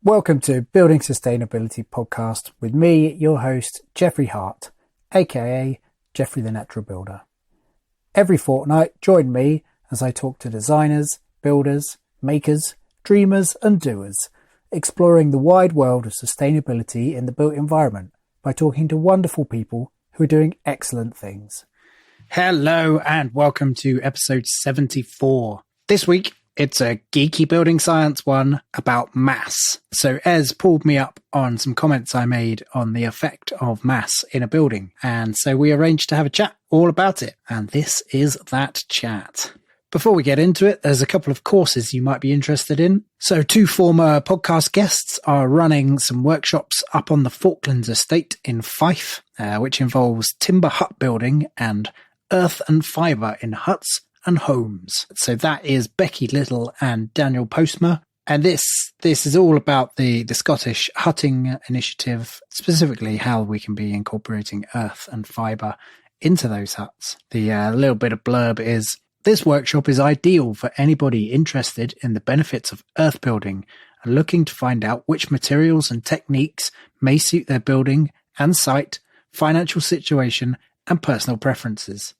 Welcome to Building Sustainability Podcast with me, your host, Jeffrey Hart, aka Jeffrey the Natural Builder. Every fortnight, join me as I talk to designers, builders, makers, dreamers and doers, exploring the wide world of sustainability in the built environment by talking to wonderful people who are doing excellent things. Hello and welcome to episode 74. This week, it's a geeky building science one about mass. So Ez pulled me up on some comments I made on the effect of mass in a building. And so we arranged to have a chat all about it. And this is that chat. Before we get into it, there's a couple of courses you might be interested in. So two former podcast guests are running some workshops up on the Falklands estate in Fife, which involves timber hut building and earth and fibre in huts and homes. So that is Becky Little and Daniel Postma. And this is all about the Scottish hutting initiative, specifically how we can be incorporating earth and fibre into those huts. The little bit of blurb is, this workshop is ideal for anybody interested in the benefits of earth building and looking to find out which materials and techniques may suit their building and site, financial situation, and personal preferences.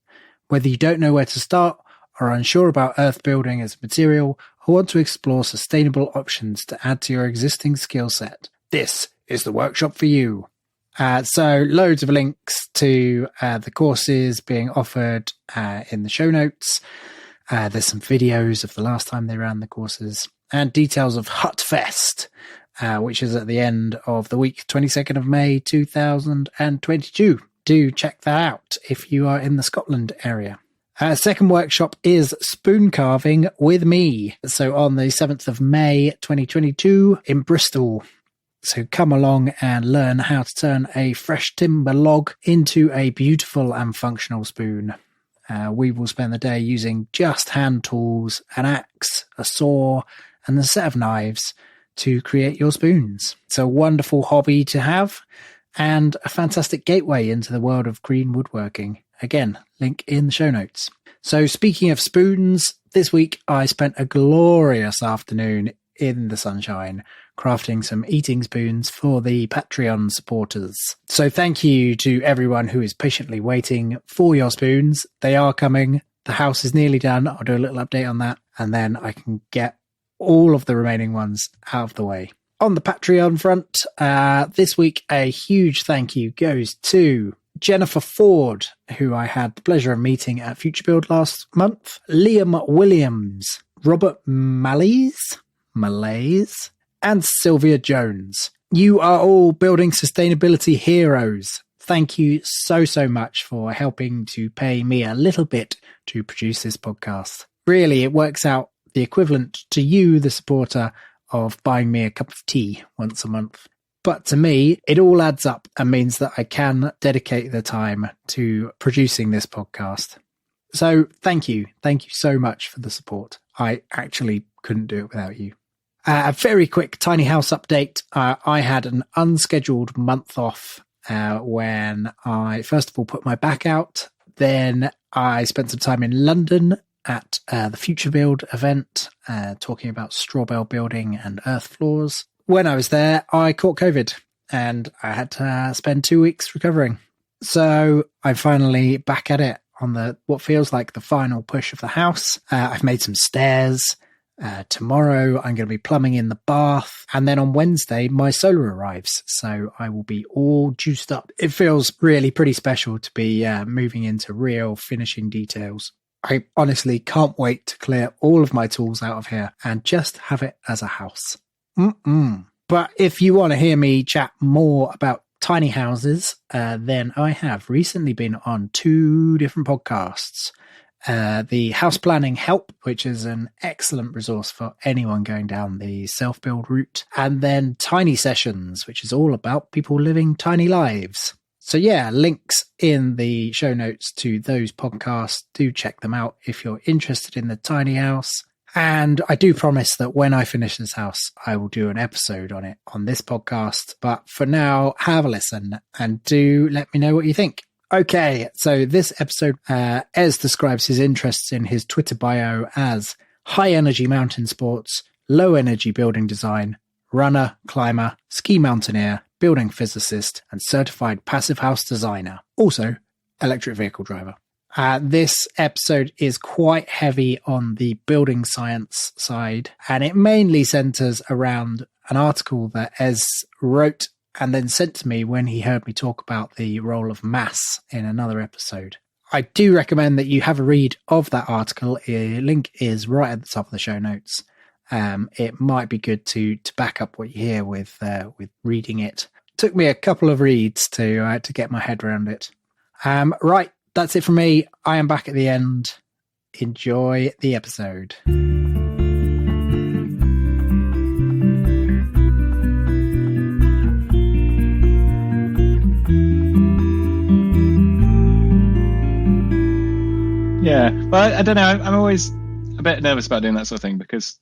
Whether you don't know where to start, are unsure about earth building as a material, or want to explore sustainable options to add to your existing skill set, this is the workshop for you. So loads of links to the courses being offered in the show notes. There's some videos of the last time they ran the courses and details of Hut Fest, which is at the end of the week, 22nd of May, 2022. Do check that out if you are in the Scotland area. Second workshop is spoon carving with me. So on the 7th of May, 2022 in Bristol. So come along and learn how to turn a fresh timber log into a beautiful and functional spoon. We will spend the day using just hand tools, an axe, a saw, and a set of knives to create your spoons. It's a wonderful hobby to have and a fantastic gateway into the world of green woodworking. Again, link in the show notes. So speaking of spoons, this week I spent a glorious afternoon in the sunshine crafting some eating spoons for the Patreon supporters. So thank you to everyone who is patiently waiting for your spoons. They are coming. The house is nearly done. I'll do a little update on that, and then I can get all of the remaining ones out of the way. On the Patreon front, this week a huge thank you goes to Jennifer Ford, who I had the pleasure of meeting at Future Build last month, Liam Williams, Robert Malays, and Sylvia Jones. You are all building sustainability heroes. Thank you so much for helping to pay me a little bit to produce this podcast. Really, it works out the equivalent to you, the supporter, of buying me a cup of tea once a month. But to me, it all adds up and means that I can dedicate the time to producing this podcast. So thank you. Thank you so much for the support. I actually couldn't do it without you. A very quick tiny house update. I had an unscheduled month off when I first of all put my back out. Then I spent some time in London at the Future Build event, talking about straw bale building and earth floors. When I was there, I caught COVID and I had to spend 2 weeks recovering. So I'm finally back at it on what feels like the final push of the house. I've made some stairs. Tomorrow I'm going to be plumbing in the bath. And then on Wednesday, my solar arrives. So I will be all juiced up. It feels really pretty special to be moving into real finishing details. I honestly can't wait to clear all of my tools out of here and just have it as a house. But if you want to hear me chat more about tiny houses, then I have recently been on 2 different podcasts. The House Planning Help, which is an excellent resource for anyone going down the self-build route. And then Tiny Sessions, which is all about people living tiny lives. So yeah, links in the show notes to those podcasts. Do check them out if you're interested in the tiny house. And I do promise that when I finish this house, I will do an episode on it on this podcast. But for now, have a listen and do let me know what you think. Okay, so this episode, Ez describes his interests in his Twitter bio as high energy mountain sports, low energy building design, runner, climber, ski mountaineer, building physicist, and certified passive house designer. Also, electric vehicle driver. This episode is quite heavy on the building science side, and it mainly centers around an article that Ez wrote and then sent to me when he heard me talk about the role of mass in another episode. I do recommend that you have a read of that article. A link is right at the top of the show notes. It might be good to back up what you hear with reading it. Took me a couple of reads to get my head around it. Right. That's it from me. I am back at the end. Enjoy the episode. Yeah, well, I don't know. I'm always a bit nervous about doing that sort of thing because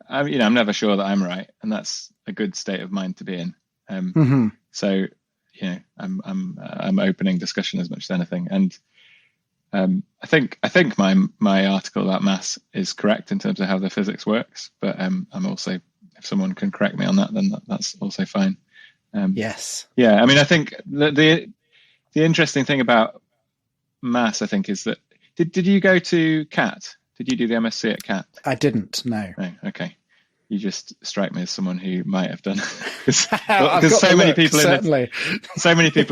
I'm never sure that I'm right, and that's a good state of mind to be in. So. I'm opening discussion as much as anything, and I think my article about mass is correct in terms of how the physics works. But I'm also, if someone can correct me on that, then that's also fine. Yes. Yeah. I mean, I think the interesting thing about mass, I think, is that did you go to CAT? Did you do the MSc at CAT? I didn't. No. Oh, okay. You just strike me as someone who might have done, because so many people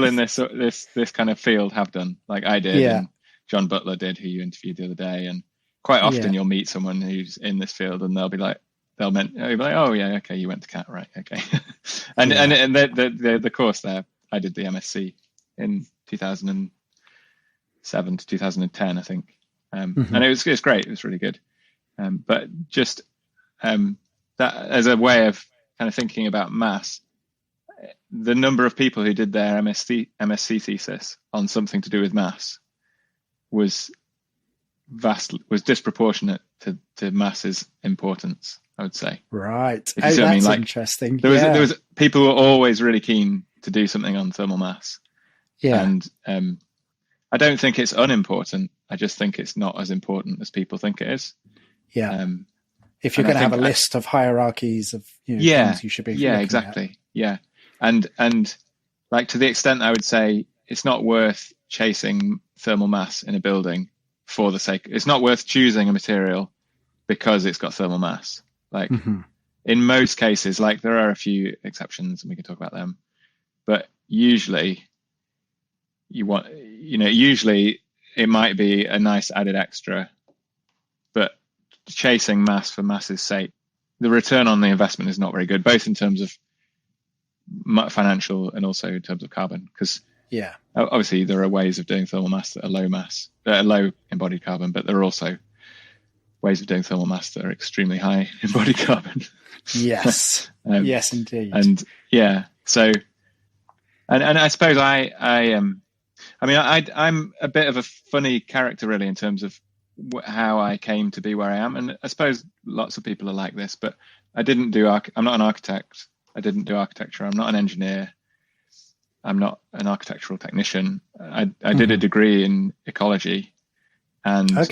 in this kind of field have done, like I did, and John Butler did, who you interviewed the other day, and quite often you'll meet someone who's in this field, and they'll be like, oh yeah, okay, you went to CAT, right, okay, and the course there, I did the MSc in 2007 to 2010, I think, and it was great, it was really good, but just that as a way of kind of thinking about mass, the number of people who did their MSc thesis on something to do with mass was disproportionate to mass's importance, I would say. Right. That's interesting. There was people who were always really keen to do something on thermal mass. Yeah. And I don't think it's unimportant. I just think it's not as important as people think it is. Yeah. If you're going to have a list of hierarchies of things you should be looking exactly. at. Yeah. And like, to the extent I would say it's not worth chasing thermal mass in a building for the sake, it's not worth choosing a material because it's got thermal mass. Like in most cases, like there are a few exceptions and we can talk about them, but usually usually it might be a nice added extra, but chasing mass for mass's sake, the return on the investment is not very good, both in terms of financial and also in terms of carbon, because obviously there are ways of doing thermal mass that are low embodied carbon, but there are also ways of doing thermal mass that are extremely high embodied carbon. Yes. Yes, indeed. And so and I suppose I'm a bit of a funny character really in terms of how I came to be where I am, and I suppose lots of people are like this, but I'm not an architect. I didn't do architecture. I'm not an engineer. I'm not an architectural technician. I did a degree in ecology, and so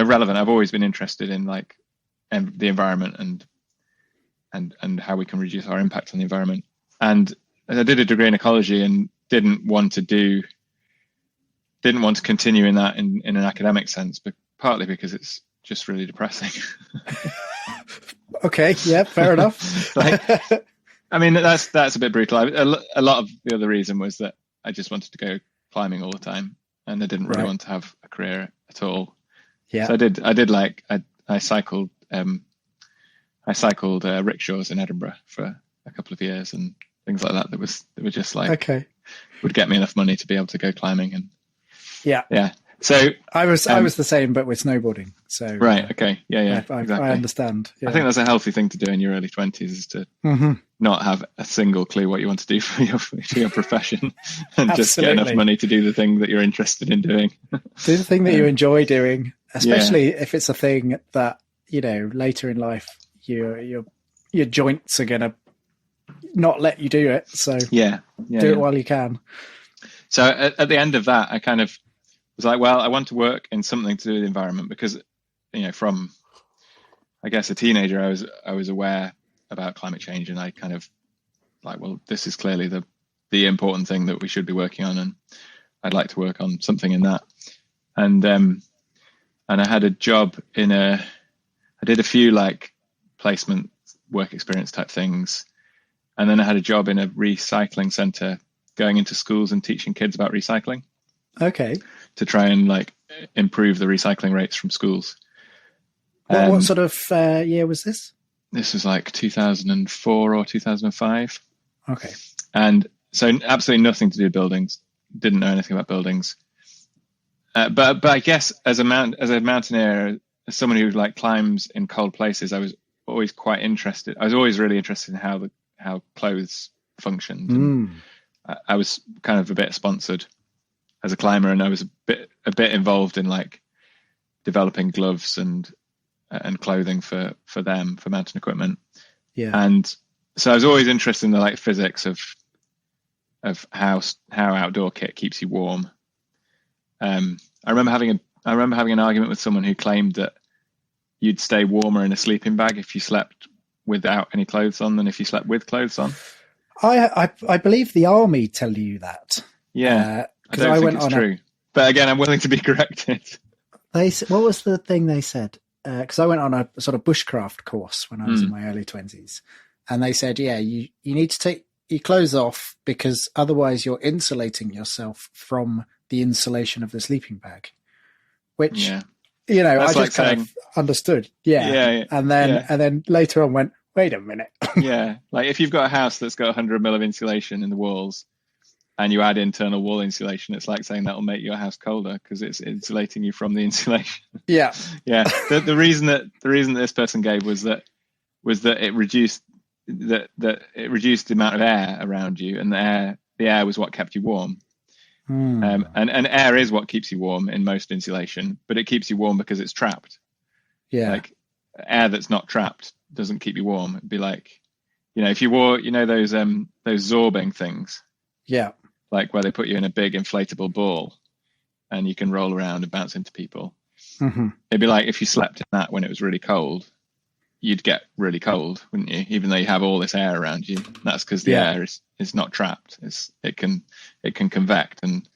relevant. I've always been interested in like the environment and how we can reduce our impact on the environment. And I did a degree in ecology and didn't want to continue in that in an academic sense, but partly because it's just really depressing. Okay, yeah, fair enough. That's a bit brutal. A lot of the other reason was that I just wanted to go climbing all the time, and I didn't really want to have a career at all. Yeah. So I cycled rickshaws in Edinburgh for a couple of years and things like that. That were just like would get me enough money to be able to go climbing and yeah. So I was the same, but with snowboarding. So okay, exactly. I understand. Yeah. I think that's a healthy thing to do in your early 20s, is to not have a single clue what you want to do for your profession, and just get enough money to do the thing that you're interested in doing. Do the thing that you enjoy doing, especially if it's a thing that later in life your joints are gonna not let you do it. So do it while you can. So at the end of that, I kind of was like, well, I want to work in something to do with the environment, because, from I guess, a teenager, I was aware about climate change, and I kind of like, well, this is clearly the important thing that we should be working on, and I'd like to work on something in that. And I had a job I did a few like placement work experience type things, and then I had a job in a recycling center, going into schools and teaching kids about recycling. Okay. To try and like improve the recycling rates from schools. What sort of year was this? This was like 2004 or 2005. Okay. And so absolutely nothing to do with buildings. Didn't know anything about buildings. But I guess as a mountaineer, as someone who like climbs in cold places, I was always quite interested. I was always really interested in how clothes functioned. And I was kind of a bit sponsored as a climber, and I was a bit involved in like developing gloves and clothing for mountain equipment. Yeah. And so I was always interested in the like physics of how outdoor kit keeps you warm. I remember having an argument with someone who claimed that you'd stay warmer in a sleeping bag if you slept without any clothes on than if you slept with clothes on. I believe the army tell you that. Yeah. I don't think it's true. But again, I'm willing to be corrected. What was the thing they said? Because I went on a sort of bushcraft course when I was in my early 20s. And they said, yeah, you need to take your clothes off because otherwise you're insulating yourself from the insulation of the sleeping bag. Which, you know, that's I just kind of understood. Yeah. And then later on went, wait a minute. Yeah. Like if you've got a house that's got 100 mil of insulation in the walls, and you add internal wall insulation, it's like saying that'll make your house colder because it's insulating you from the insulation. Yeah. Yeah. The reason that this person gave was that it reduced the amount of air around you, and the air was what kept you warm. And air is what keeps you warm in most insulation, but it keeps you warm because it's trapped. Yeah. Like air that's not trapped doesn't keep you warm. It'd be like, you know, if you wore, you know, those zorbing things. Yeah. Like where they put you in a big inflatable ball and you can roll around and bounce into people. Mm-hmm. It'd be like if you slept in that when it was really cold, you'd get really cold, wouldn't you? Even though you have all this air around you. That's because the air is not trapped. It can convect and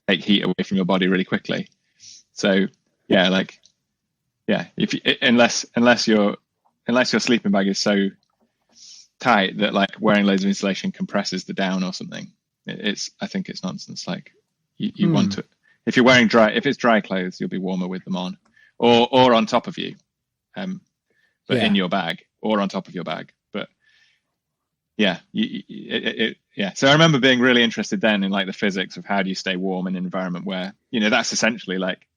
take heat away from your body really quickly. So if you, unless your sleeping bag is so tight that like wearing loads of insulation compresses the down or something, I think it's nonsense. Like you want to, if it's dry clothes, you'll be warmer with them on, or on top of you, in your bag or on top of your bag. But yeah, So I remember being really interested then in like the physics of how do you stay warm in an environment where, you know, that's essentially like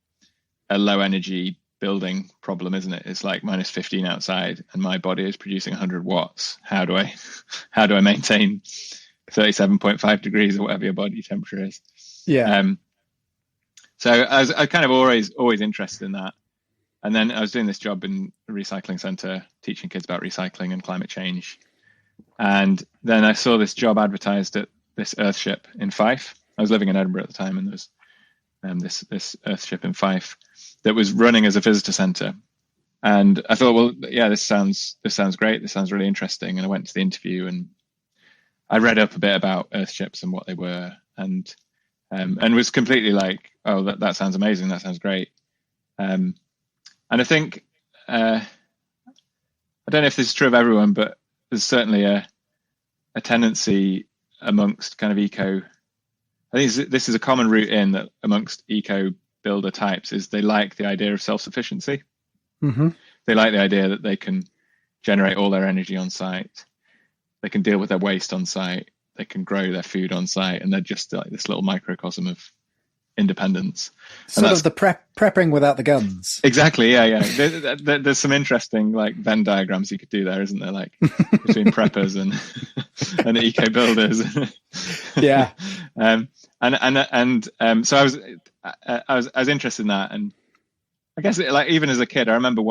a low energy building problem, isn't it? It's like minus 15 outside and my body is producing 100 watts. How do I maintain 37.5 degrees or whatever your body temperature is? Yeah. So I kind of always interested in that. And then I was doing this job in a recycling center, teaching kids about recycling and climate change. And then I saw this job advertised at this Earthship in Fife. I was living in Edinburgh at the time, and there was this Earthship in Fife that was running as a visitor center. And I thought, well, yeah, this sounds great. This sounds really interesting. And I went to the interview and I read up a bit about Earthships and what they were, and was completely like, oh, that sounds amazing. That sounds great. And I think, I don't know if this is true of everyone, but there's certainly a tendency amongst kind of I think this is a common route in that amongst eco builder types is they like the idea of self-sufficiency. Mm-hmm. They like the idea that they can generate all their energy on site. They can deal with their waste on site. They can grow their food on site, and they're just like this little microcosm of independence. Sort of the prepping without the guns. Exactly. Yeah. There's some interesting like Venn diagrams you could do there, isn't there? Like between preppers and eco builders. Yeah. So I was interested in that, and I guess like even as a kid, I remember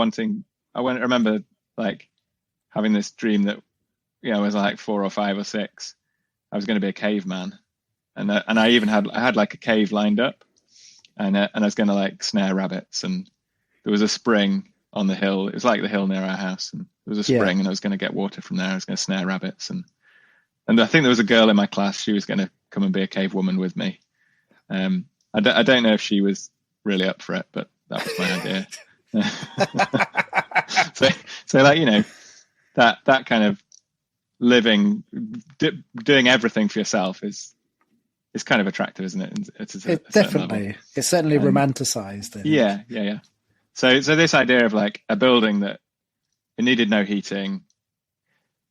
like having this dream that, you know, I was like 4 or 5 or 6. I was going to be a caveman, and I even had like a cave lined up, and I was going to like snare rabbits, and there was a spring on the hill. It was like the hill near our house, and there was a spring, and I was going to get water from there. I was going to snare rabbits, and I think there was a girl in my class. She was going to come and be a cave woman with me. I don't know if she was really up for it, but that was my idea. so like, you know, that kind of living, doing everything for yourself is kind of attractive, isn't it? It definitely. It's certainly romanticized. Yeah. So this idea of like a building that it needed no heating,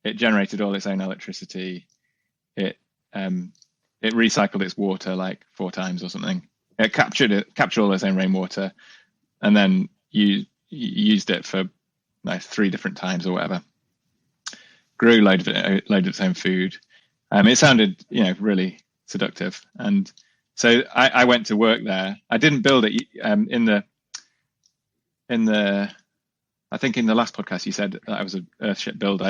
it generated all its own electricity, it recycled its water like 4 times or something. It captured all its own rainwater, and then you used it for like 3 different times or whatever. Grew load of its own food. It sounded, you know, really seductive, and so I went to work there. I didn't build it. In the I think in the last podcast you said that I was an earthship builder.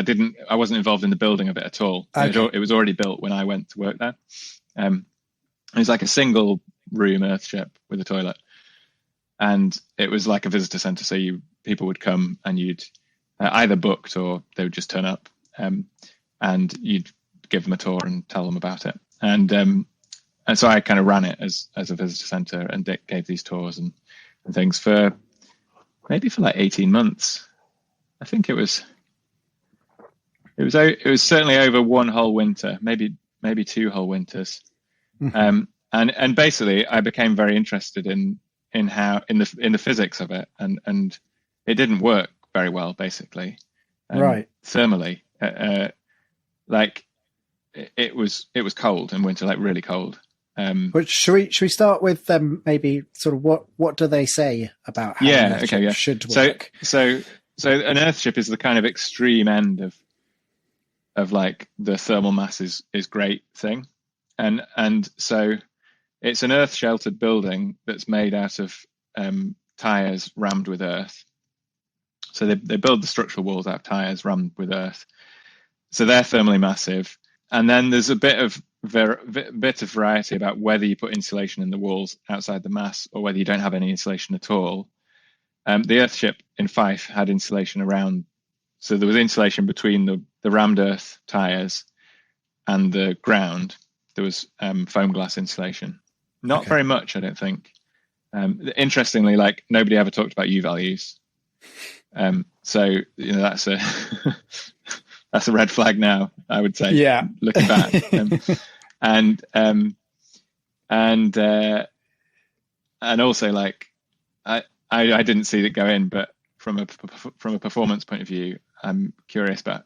I wasn't involved in the building of it at all. Okay. It was already built when I went to work there. It was like a single room earthship with a toilet, and it was like a visitor center. So people would come, and you'd either booked or they would just turn up, and you'd give them a tour and tell them about it. And so I kind of ran it as a visitor center and gave these tours and things for like 18 months. I think it was certainly over 1 whole winter, maybe 2 whole winters. Mm-hmm. And basically I became very interested in the physics of it, and it didn't work very well, basically. Right. Thermally, like it was cold in winter, like really cold. Which should we start with maybe sort of what do they say about how an earthship should work? So an earthship is the kind of extreme end of like the thermal mass is great thing, and so it's an earth sheltered building that's made out of tires rammed with earth. So they build the structural walls out of tires rammed with earth. So they're thermally massive, and then there's a bit of variety about whether you put insulation in the walls outside the mass or whether you don't have any insulation at all. The earthship in Fife had insulation around, so there was insulation between the rammed earth tires and the ground. There was foam glass insulation. Not very much, I don't think. Interestingly, like nobody ever talked about U values. So you know that's a that's a red flag now, I would say. Yeah. Looking back, and also like I didn't see it go in, but from a performance point of view, I'm curious about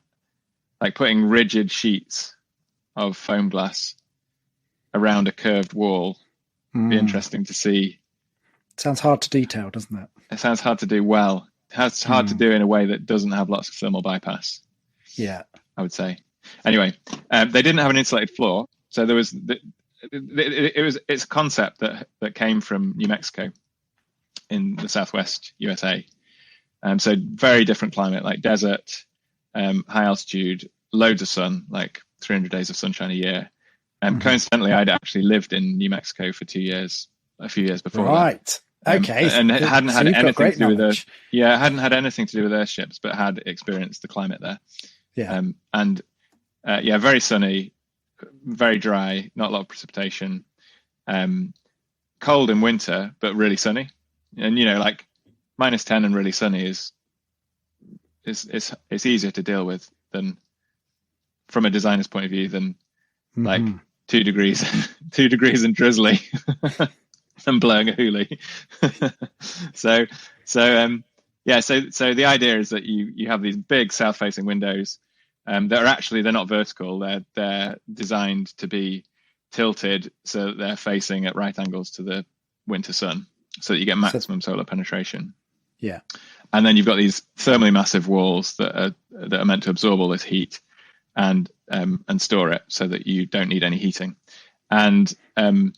like putting rigid sheets of foam glass around a curved wall. Be interesting to see. Sounds hard to detail, doesn't it? It sounds hard to do well. It's hard to do in a way that doesn't have lots of thermal bypass. Yeah, I would say. Anyway, they didn't have an insulated floor, so there was it's a concept that came from New Mexico in the southwest USA. So very different climate, like desert, high altitude, loads of sun, like 300 days of sunshine a year. Coincidentally, I'd actually lived in New Mexico for 2 years, a few years before. Right. Okay. And it hadn't had anything to do with hadn't had anything to do with airships, but had experienced the climate there. Yeah. Very sunny, very dry, not a lot of precipitation, cold in winter, but really sunny. And, you know, like -10 and really sunny is easier to deal with than, from a designer's point of view, than like 2 degrees, 2 degrees and drizzly and blowing a hoolie. So the idea is that you have these big south-facing windows they're not vertical. They're designed to be tilted so that they're facing at right angles to the winter sun, so that you get maximum solar penetration. Yeah. And then you've got these thermally massive walls that are meant to absorb all this heat and store it, so that you don't need any heating. And in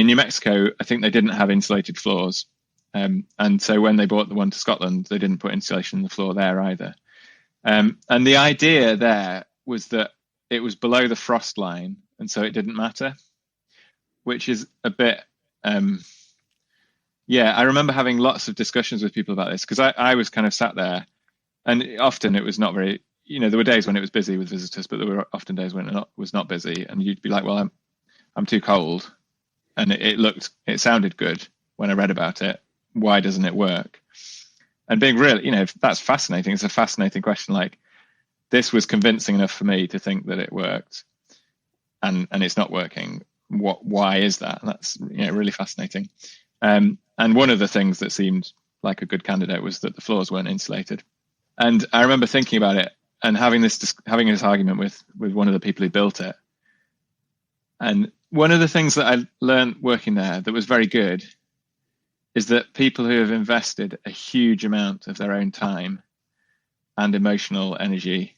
New Mexico, I think they didn't have insulated floors. And so when they bought the one to Scotland, they didn't put insulation in the floor there either. And the idea there was that it was below the frost line, and so it didn't matter, which is a bit yeah, I remember having lots of discussions with people about this because I was kind of sat there, and often it was not very, there were days when it was busy with visitors, but there were often days when it was not busy, and you'd be like, well, I'm too cold, and it sounded good when I read about it. Why doesn't it work? And being really, that's fascinating. It's a fascinating question. Like, this was convincing enough for me to think that it worked, and it's not working. Why is that? And that's really fascinating. And one of the things that seemed like a good candidate was that the floors weren't insulated. And I remember thinking about it and having this argument with one of the people who built it. And one of the things that I learned working there that was very good is that people who have invested a huge amount of their own time and emotional energy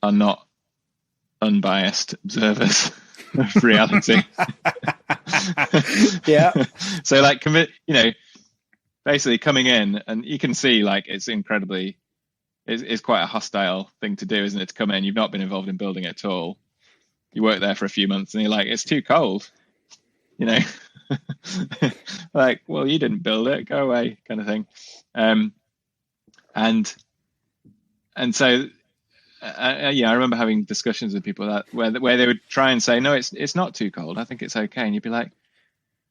are not unbiased observers of reality. Yeah. So like, basically coming in, and you can see like it's quite a hostile thing to do, isn't it? To come in, you've not been involved in building it at all. You work there for a few months and you're like, it's too cold, like, well, you didn't build it, go away, kind of thing. And so I remember having discussions with people that where they would try and say, no, it's not too cold, I think it's okay, and you'd be like,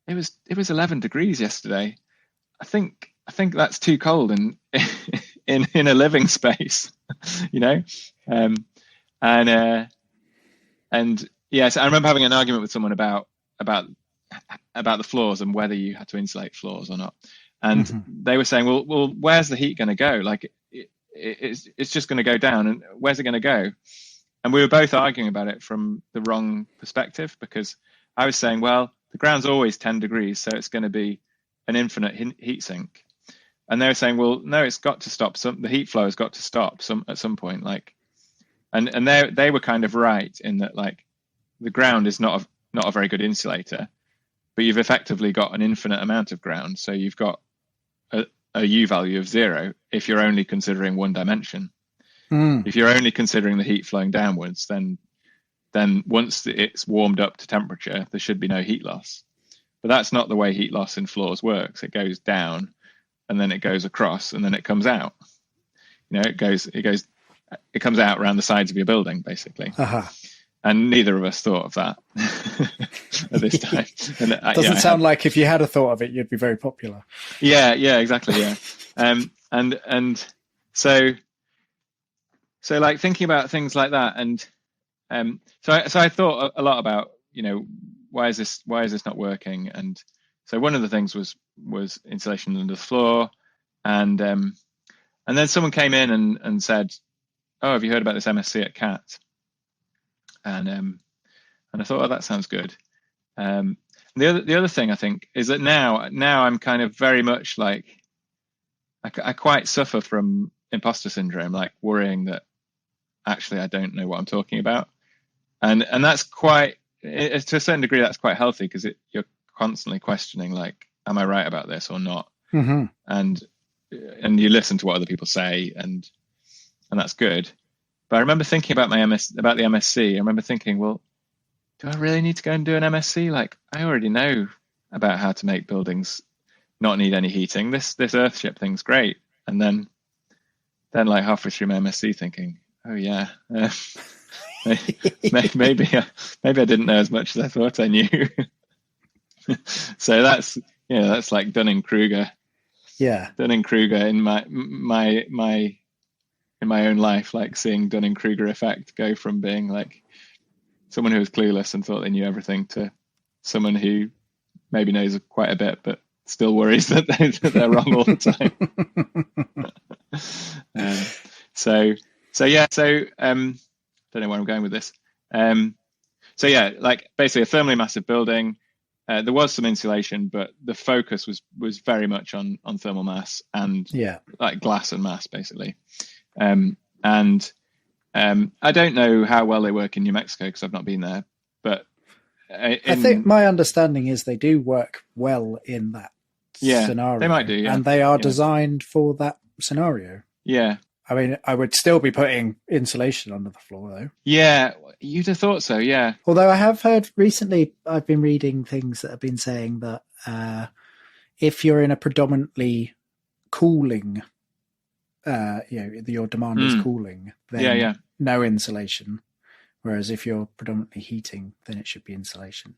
it was 11 degrees yesterday. I think that's too cold in a living space, and yes, I remember having an argument with someone about the floors and whether you had to insulate floors or not, and they were saying, well, where's the heat going to go? Like, it's just going to go down, and where's it going to go? And we were both arguing about it from the wrong perspective, because I was saying, well, the ground's always 10 degrees, so it's going to be an infinite heat sink. And they were saying, well, no, it's got to stop. The heat flow has got to stop at some point. Like, and they were kind of right in that, like, the ground is not a very good insulator, but you've effectively got an infinite amount of ground. So you've got a U value of 0 if you're only considering one dimension. If you're only considering the heat flowing downwards, then once it's warmed up to temperature, there should be no heat loss. But that's not the way heat loss in floors works. It goes down, and then it goes across, and then it comes out. It comes out around the sides of your building, basically. And neither of us thought of that at this time. And doesn't sound like if you had a thought of it, you'd be very popular. Yeah, exactly. Yeah. And so like thinking about things like that. And so I thought a lot about, why is this not working? And so one of the things was insulation under the floor. And then someone came in and said, oh, have you heard about this MSc at CAT? And I thought, oh, that sounds good. The other thing I think is that now I'm kind of very much like, I quite suffer from imposter syndrome, like worrying that actually I don't know what I'm talking about, and that's quite, to a certain degree, that's quite healthy, because you're constantly questioning, like, am I right about this or not? And you listen to what other people say, and that's good. But I remember thinking about the MSc. I remember thinking, well, do I really need to go and do an MSc? Like, I already know about how to make buildings not need any heating. This Earthship thing's great. And then like halfway through my MSc thinking, oh yeah, maybe I didn't know as much as I thought I knew. So that's like Dunning-Kruger. Yeah. Dunning-Kruger in my own life, like seeing Dunning-Kruger effect go from being like someone who was clueless and thought they knew everything to someone who maybe knows quite a bit but still worries that they're wrong all the time. Don't know where I'm going with this. Like basically a thermally massive building. There was some insulation, but the focus was very much on thermal mass and like glass and mass, basically. I don't know how well they work in New Mexico because I've not been there, but I think my understanding is they do work well in that scenario. They might do, and they are designed for that scenario. Yeah. I mean, I would still be putting insulation under the floor, though. Yeah, you'd have thought so, yeah. Although I have heard recently, I've been reading things that have been saying that if you're in a predominantly cooling, your demand is cooling, then no insulation. Whereas if you're predominantly heating, then it should be insulation.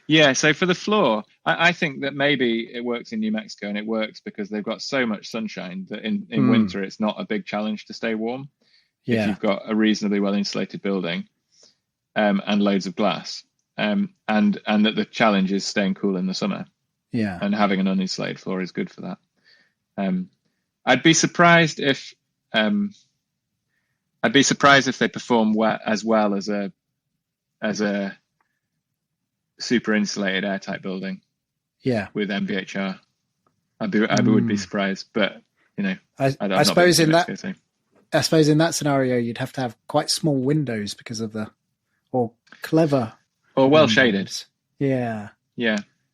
Yeah, so for the floor, I think that maybe it works in New Mexico, and it works because they've got so much sunshine that in winter it's not a big challenge to stay warm if you've got a reasonably well insulated building and loads of glass, and that the challenge is staying cool in the summer. Yeah, and having an uninsulated floor is good for that. I'd be surprised if they perform as well as a super insulated airtight building. Yeah, with MVHR, I would be surprised, but I suppose in that scenario you'd have to have quite small windows because of or clever or well shaded. Yeah.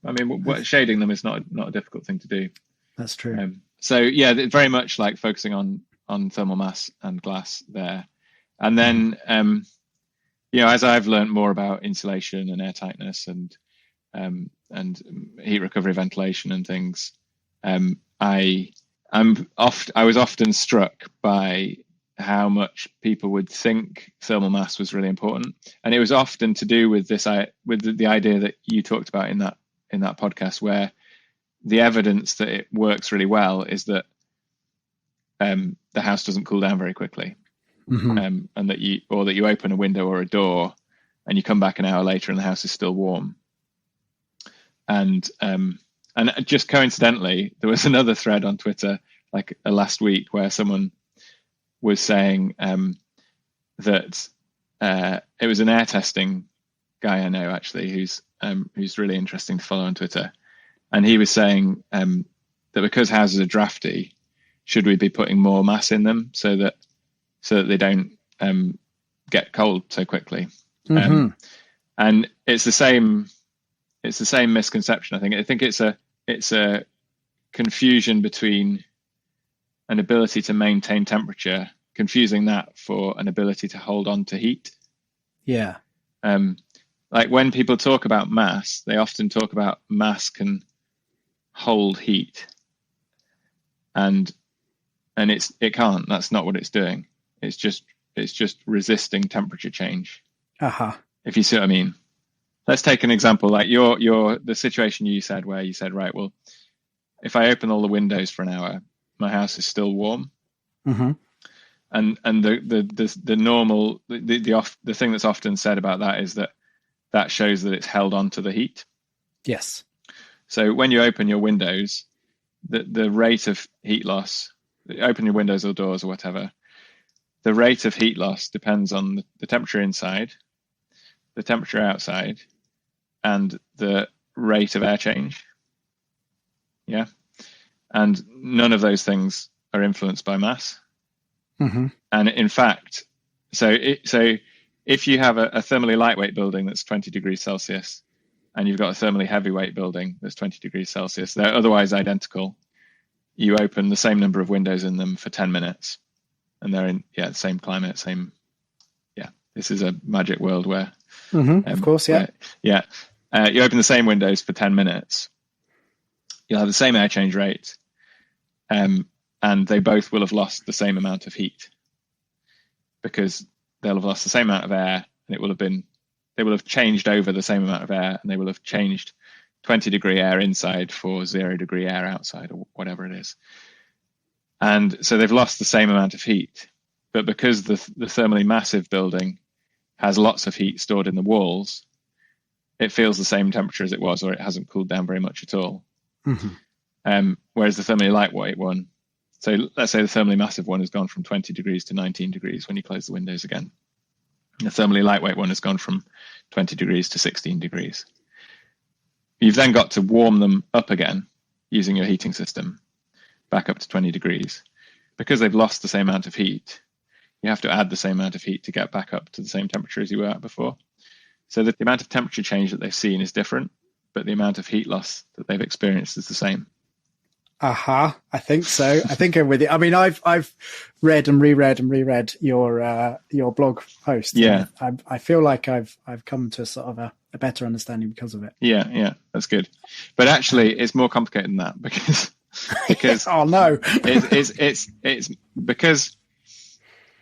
I mean, shading them is not a difficult thing to do. That's true. So yeah, very much like focusing on thermal mass and glass there, and then as I've learned more about insulation and airtightness and heat recovery, ventilation, and things, I was often struck by how much people would think thermal mass was really important, and it was often to do with the idea that you talked about in that podcast, where the evidence that it works really well is that the house doesn't cool down very quickly, and that you open a window or a door and you come back an hour later and the house is still warm. And just coincidentally, there was another thread on Twitter like last week where someone was saying that it was an air testing guy I know actually who's really interesting to follow on Twitter, and he was saying that because houses are drafty, should we be putting more mass in them so that they don't get cold so quickly? And it's the same misconception. I think it's a confusion between an ability to maintain temperature, confusing that for an ability to hold on to heat. Yeah. Like when people talk about mass, they often talk about mass can hold heat, and it can't. That's not what it's doing. It's just resisting temperature change. If you see what I mean. Let's take an example, like the situation you said, where you said, right, well, if I open all the windows for an hour, my house is still warm. And the normal the thing that's often said about that is that shows that it's held on to the heat. Yes. So when you open your windows, the rate of heat loss, open your windows or doors or whatever, the rate of heat loss depends on the temperature inside, the temperature outside, and the rate of air change. Yeah. And none of those things are influenced by mass. And in fact, so if you have a thermally lightweight building that's 20 degrees Celsius, and you've got a thermally heavyweight building that's 20 degrees Celsius, they're otherwise identical. You open the same number of windows in them for 10 minutes, and they're in the same climate, same. Yeah, this is a magic world where, of course, yeah, you open the same windows for 10 minutes, you'll have the same air change rate, and they both will have lost the same amount of heat, because they'll have lost the same amount of air, and they will have changed over the same amount of air, and they will have changed 20 degree air inside for 0 degree air outside, or whatever it is. And so they've lost the same amount of heat, but because the thermally massive building has lots of heat stored in the walls, it feels the same temperature as it was, or it hasn't cooled down very much at all. Whereas the thermally lightweight one, so let's say the thermally massive one has gone from 20 degrees to 19 degrees when you close the windows again. The thermally lightweight one has gone from 20 degrees to 16 degrees. You've then got to warm them up again using your heating system back up to 20 degrees. Because they've lost the same amount of heat, you have to add the same amount of heat to get back up to the same temperature as you were at before. So the amount of temperature change that they've seen is different, but the amount of heat loss that they've experienced is the same. I think so. I think I'm with you. I mean, I've read and reread your blog post. Yeah. I feel like I've come to sort of a better understanding because of it. Yeah, that's good. But actually, it's more complicated than that because oh no, it's because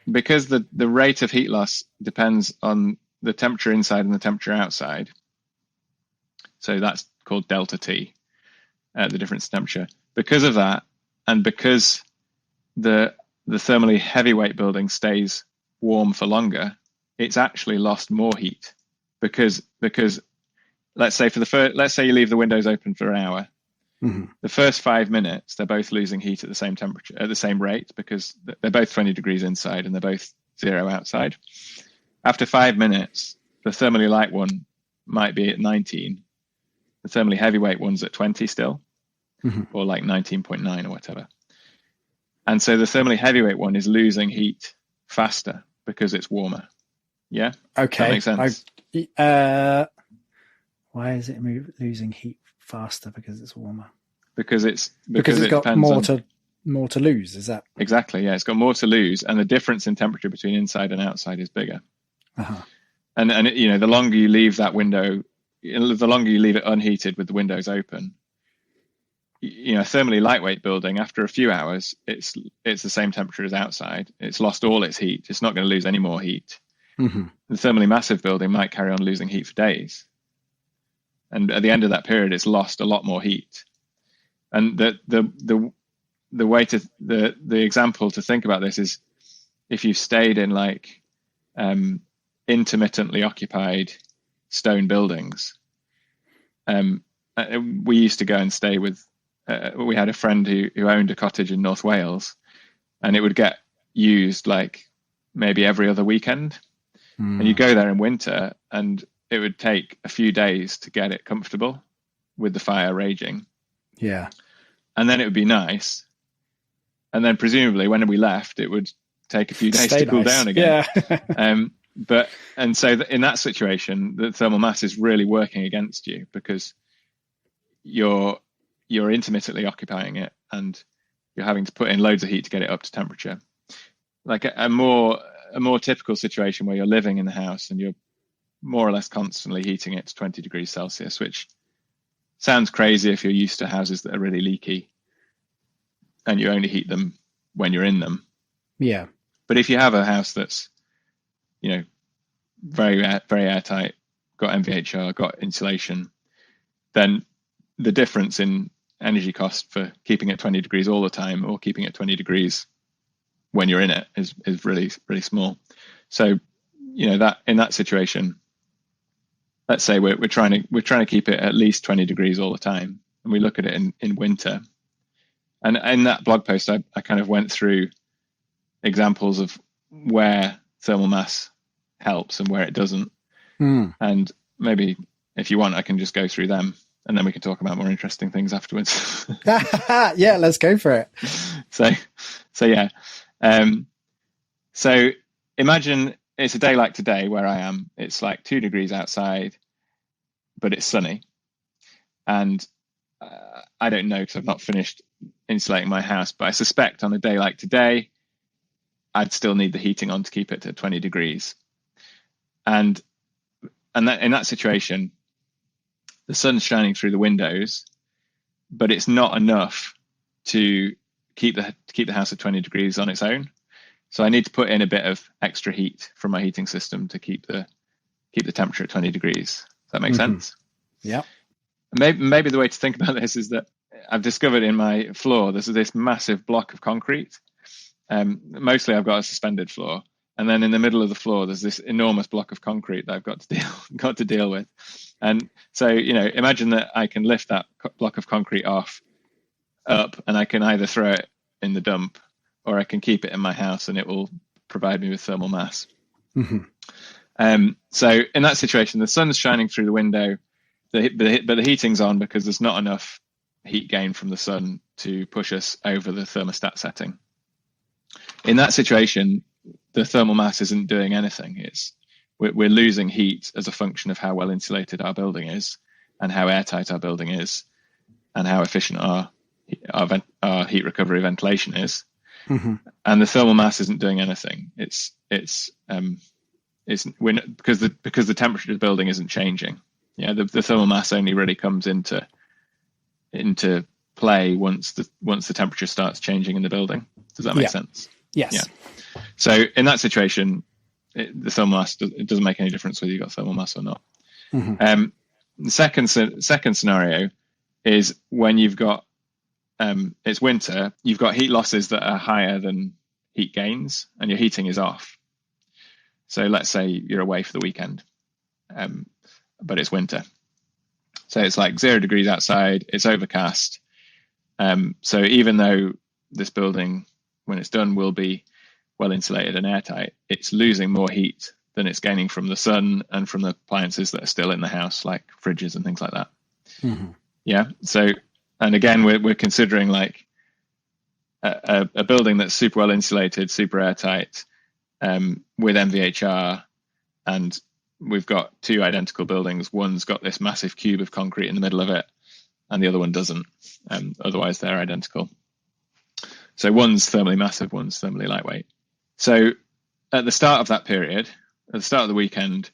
the rate of heat loss depends on the temperature inside and the temperature outside. So that's called delta T, the difference in temperature. Because of that, and because the thermally heavyweight building stays warm for longer, it's actually lost more heat because let's say let's say you leave the windows open for an hour. Mm-hmm. The first 5 minutes, they're both losing heat at the same temperature, at the same rate, because they're both 20 degrees inside and they're both 0 outside. After 5 minutes, the thermally light one might be at 19. The thermally heavyweight one's at 20 still, or like 19.9 or whatever. And so the thermally heavyweight one is losing heat faster because it's warmer. Yeah? Okay. That makes sense? Why is it losing heat faster because it's warmer? Because it's got more to lose. Is that exactly? Yeah, it's got more to lose, and the difference in temperature between inside and outside is bigger. And the longer you leave that window, the longer you leave it unheated with the windows open, a thermally lightweight building, after a few hours, it's the same temperature as outside. It's lost all its heat. It's not going to lose any more heat. The thermally massive building might carry on losing heat for days. And at the end of that period, it's lost a lot more heat. And the way to the example to think about this is if you've stayed in like intermittently occupied stone buildings. We used to go and stay with. We had a friend who owned a cottage in North Wales, and it would get used like maybe every other weekend. And you go there in winter, and it would take a few days to get it comfortable with the fire raging. Yeah. And then it would be nice. And then presumably when we left, it would take a few days to cool down again. Yeah. And so in that situation, the thermal mass is really working against you because you're intermittently occupying it and you're having to put in loads of heat to get it up to temperature. Like a more typical situation where you're living in the house and you're more or less constantly heating it to 20 degrees Celsius, which sounds crazy if you're used to houses that are really leaky and you only heat them when you're in them. Yeah. But if you have a house that's, very, very airtight, got MVHR, got insulation, then the difference in energy cost for keeping it 20 degrees all the time or keeping it 20 degrees when you're in it is really, really small. So, that in that situation, let's say we're trying to keep it at least 20 degrees all the time, and we look at it in winter. And in that blog post, I kind of went through examples of where thermal mass helps and where it doesn't. And maybe if you want, I can just go through them, and then we can talk about more interesting things afterwards. Yeah, let's go for it. So yeah. So imagine it's a day like today where I am. It's like 2 degrees outside, but it's sunny. And I don't know because I've not finished insulating my house, but I suspect on a day like today, I'd still need the heating on to keep it to 20 degrees. And that in that situation, the sun's shining through the windows, but it's not enough to keep the house at 20 degrees on its own. So I need to put in a bit of extra heat from my heating system to keep the temperature at 20 degrees. Does that make sense? Yeah. Maybe the way to think about this is that I've discovered in my floor there's this massive block of concrete. Mostly I've got a suspended floor, and then in the middle of the floor there's this enormous block of concrete that I've got to deal with. And so imagine that I can lift that block of concrete up, and I can either throw it in the dump or I can keep it in my house and it will provide me with thermal mass. So in that situation, the sun's shining through the window, but the heating's on because there's not enough heat gain from the sun to push us over the thermostat setting. In that situation, the thermal mass isn't doing anything. We're losing heat as a function of how well insulated our building is and how airtight our building is and how efficient our heat recovery ventilation is. And the thermal mass isn't doing anything. Because the temperature of the building isn't changing. Yeah, the thermal mass only really comes into play once the temperature starts changing in the building. Does that make sense? Yes. Yeah. So in that situation, the thermal mass it doesn't make any difference whether you've got thermal mass or not. Mm-hmm. The second scenario is when you've got it's winter, you've got heat losses that are higher than heat gains, and your heating is off. So let's say you're away for the weekend, but it's winter. So it's like 0 degrees outside, it's overcast. So even though this building, when it's done, will be well insulated and airtight, it's losing more heat than it's gaining from the sun and from the appliances that are still in the house, like fridges and things like that. Mm-hmm. Yeah. So, and again, we're considering like a building that's super well insulated, super airtight, with MVHR, and we've got two identical buildings. One's got this massive cube of concrete in the middle of it, and the other one doesn't. Otherwise, they're identical. So one's thermally massive, one's thermally lightweight. So at the start of that period, at the start of the weekend,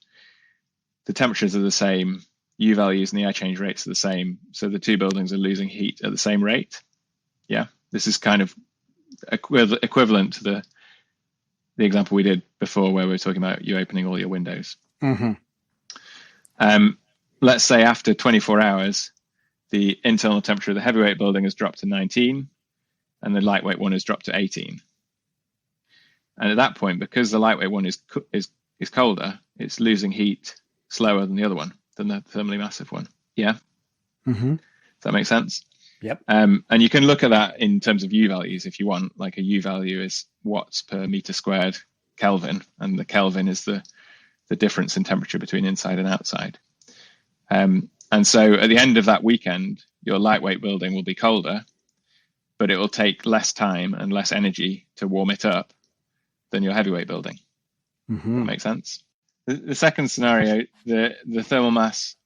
the temperatures are the same, U values and the air change rates are the same. So the two buildings are losing heat at the same rate. Yeah, this is kind of equivalent to the example we did before where we were talking about you opening all your windows. Mm-hmm. Let's say after 24 hours, the internal temperature of the heavyweight building has dropped to 19 and the lightweight one has dropped to 18. And at that point, because the lightweight one is colder, it's losing heat slower than the other one, than the thermally massive one. Yeah. Mm-hmm. Does that make sense? Yep. And you can look at that in terms of U values if you want. Like a U value is watts per meter squared Kelvin, and the Kelvin is the difference in temperature between inside and outside. And so at the end of that weekend, your lightweight building will be colder, but it will take less time and less energy to warm it up than your heavyweight building. Mm-hmm. That makes sense. The second scenario, the thermal mass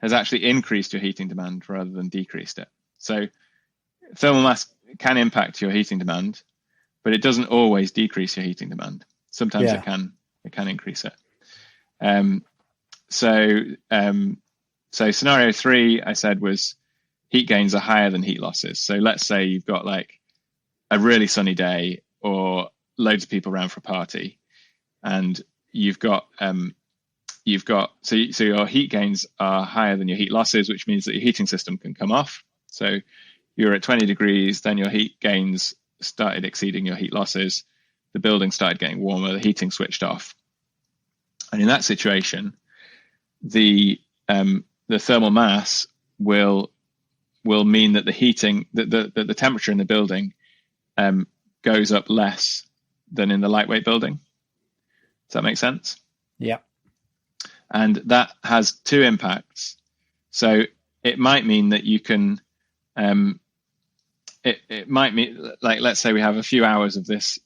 has actually increased your heating demand rather than decreased it. So thermal mass can impact your heating demand, but it doesn't always decrease your heating demand. Sometimes it can increase it. So scenario 3 I said was heat gains are higher than heat losses. So let's say you've got like a really sunny day or loads of people around for a party, and you've got so your heat gains are higher than your heat losses, which means that your heating system can come off. So you're at 20 degrees, then your heat gains started exceeding your heat losses. The building started getting warmer, the heating switched off. And in that situation, the thermal mass will mean that the heating, the temperature in the building goes up less than in the lightweight building. Does that make sense? Yeah. And that has two impacts. So it might mean that you can, it might mean, like, let's say we have a few hours of this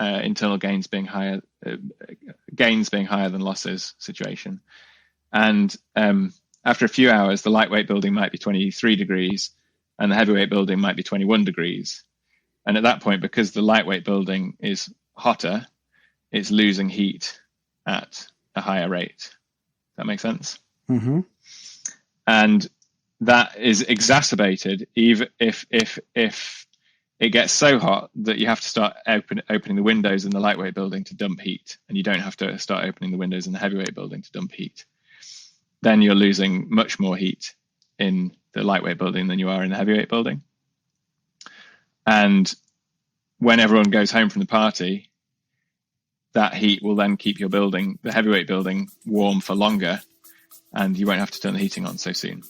internal gains being higher than losses situation. And after a few hours, the lightweight building might be 23 degrees and the heavyweight building might be 21 degrees. And at that point, because the lightweight building is hotter, it's losing heat at a higher rate. That makes sense? Mm-hmm. And that is exacerbated even if it gets so hot that you have to start opening the windows in the lightweight building to dump heat, and you don't have to start opening the windows in the heavyweight building to dump heat. Then you're losing much more heat in the lightweight building than you are in the heavyweight building. And when everyone goes home from the party, that heat will then keep your building, the heavyweight building, warm for longer, and you won't have to turn the heating on so soon.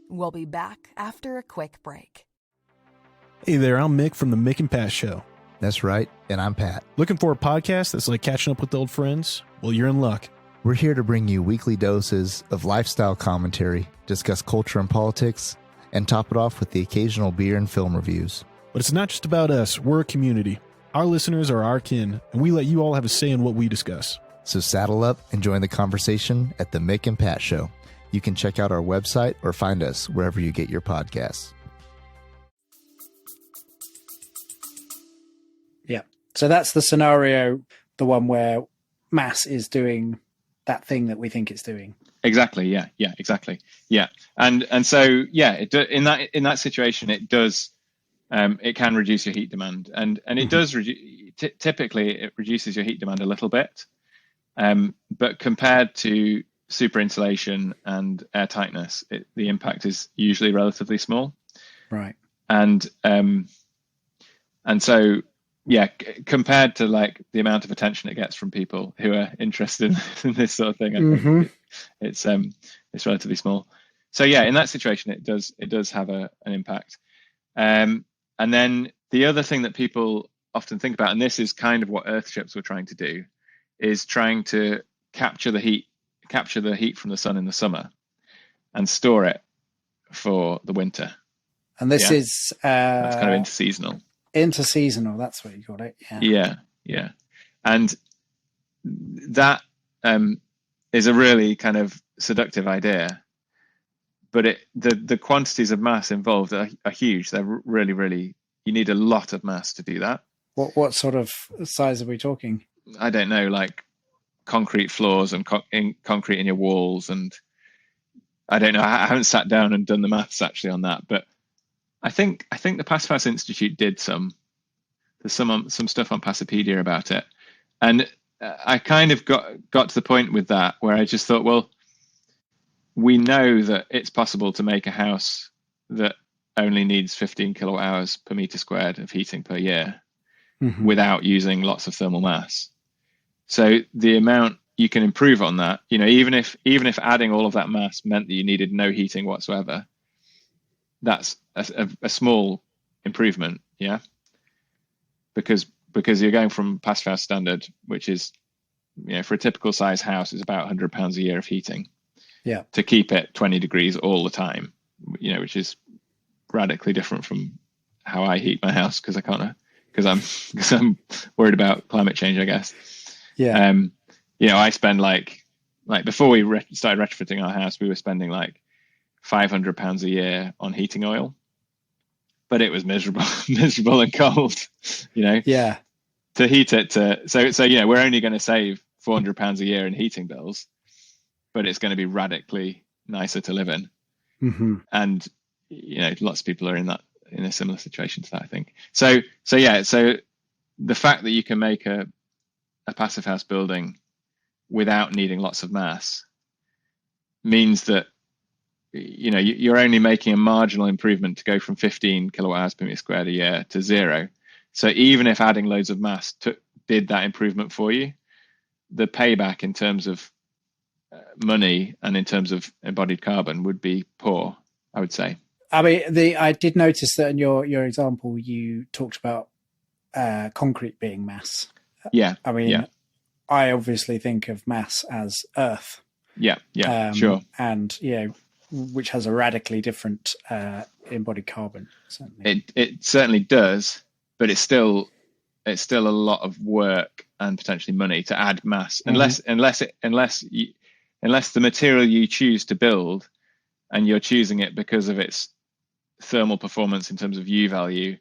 We'll be back after a quick break. Hey there, I'm Mick from the Mick and Pat Show. That's right, and I'm Pat. Looking for a podcast that's like catching up with old friends? Well, you're in luck. We're here to bring you weekly doses of lifestyle commentary, discuss culture and politics, and top it off with the occasional beer and film reviews. But it's not just about us, we're a community. Our listeners are our kin, and we let you all have a say in what we discuss. So saddle up and join the conversation at the Mick and Pat Show. You can check out our website or find us wherever you get your podcasts. Yeah. So that's the scenario, the one where mass is doing that thing that we think it's doing. Exactly. Yeah. Exactly. Yeah. And so in that situation, it does. It can reduce your heat demand, and it does typically it reduces your heat demand a little bit, but compared to super insulation and air tightness, the impact is usually relatively small. Right. And so compared to like the amount of attention it gets from people who are interested in this sort of thing, I think it's relatively small. So in that situation, it does have an impact. And then the other thing that people often think about, and this is kind of what earthships were trying to do, is trying to capture the heat from the sun in the summer and store it for the winter. And this is that's kind of interseasonal. Interseasonal, that's what you call it. Yeah. And that is a really kind of seductive idea, but the quantities of mass involved are huge. They're really, really, you need a lot of mass to do that. What sort of size are we talking? I don't know, like concrete floors and concrete in your walls, and I don't know. I haven't sat down and done the maths actually on that, but I think the Passive House Institute did there's some stuff on Passipedia about it, and I kind of got to the point with that where I just thought, well, we know that it's possible to make a house that only needs 15 kilowatt hours per meter squared of heating per year without using lots of thermal mass. So the amount you can improve on that, even if adding all of that mass meant that you needed no heating whatsoever, that's a small improvement, because you're going from Passive House standard, which is, for a typical size house, is about £100 a year of heating, to keep it 20 degrees all the time, which is radically different from how I heat my house because I'm worried about climate change, I guess. I spend like before we started retrofitting our house, we were spending like £500 a year on heating oil, but it was miserable and cold, to heat it so we're only going to save £400 a year in heating bills, but it's going to be radically nicer to live in. And lots of people are in a similar situation to that, I think. So the fact that you can make a passive house building without needing lots of mass means that you're only making a marginal improvement to go from 15 kilowatt hours per meter squared a year to 0. So even if adding loads of mass did that improvement for you, the payback in terms of money and in terms of embodied carbon would be poor, I would say. I mean, I did notice that in your example, you talked about concrete being mass. Yeah. I mean, I obviously think of mass as earth. Sure. And, which has a radically different embodied carbon. Certainly. It certainly does, but it's still a lot of work and potentially money to add mass, unless the material you choose to build, and you're choosing it because of its thermal performance in terms of U value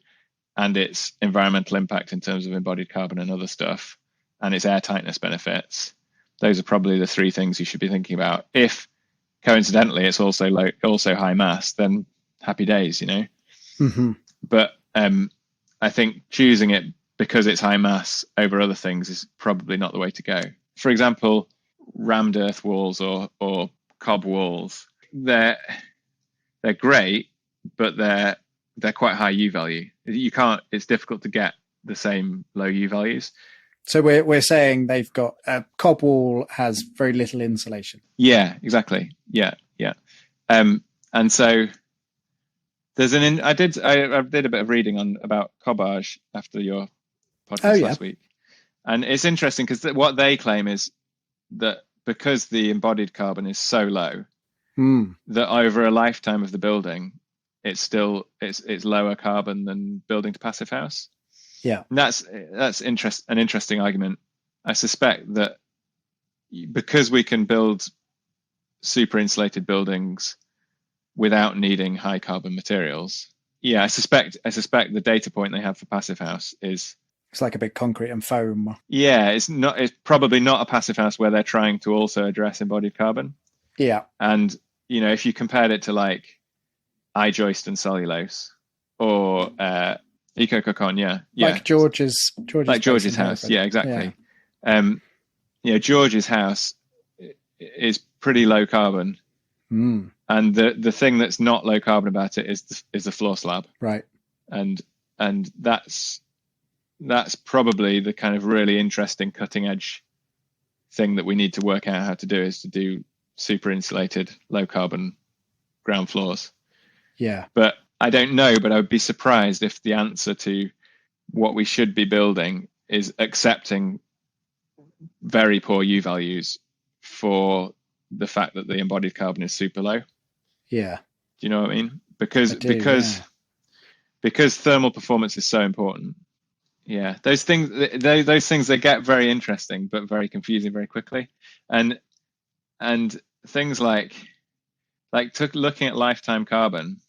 and its environmental impact in terms of embodied carbon and other stuff, and its air tightness benefits. Those are probably the three things you should be thinking about. If coincidentally it's also high mass, then happy days, But I think choosing it because it's high mass over other things is probably not the way to go. For example, rammed earth walls or cob walls, they're great, but they're quite high U value. It's difficult to get the same low U values. So we're saying they've got a cob wall has very little insulation. Yeah, exactly. Yeah. And so there's I did a bit of reading about cobage after your podcast last week, and it's interesting because what they claim is that because the embodied carbon is so low, that over a lifetime of the building, it's lower carbon than building to passive house. Yeah, and that's an interesting argument. I suspect that because we can build super insulated buildings without needing high carbon materials. I suspect the data point they have for passive house is It's like a big concrete and foam. Yeah, it's probably not a passive house where they're trying to also address embodied carbon. Yeah. And, if you compared it to like iJoist and cellulose or EcoCocon, yeah. Like George's house. Yeah, exactly. George's house is pretty low carbon. Mm. And the thing that's not low carbon about it is the floor slab. Right. And that's probably the kind of really interesting cutting edge thing that we need to work out how to do, is to do super insulated, low carbon ground floors. Yeah. But I don't know, but I would be surprised if the answer to what we should be building is accepting very poor U values for the fact that the embodied carbon is super low. Yeah. Do you know what I mean? Because thermal performance is so important. Yeah, those things they get very interesting but very confusing very quickly, and things like looking at lifetime carbon,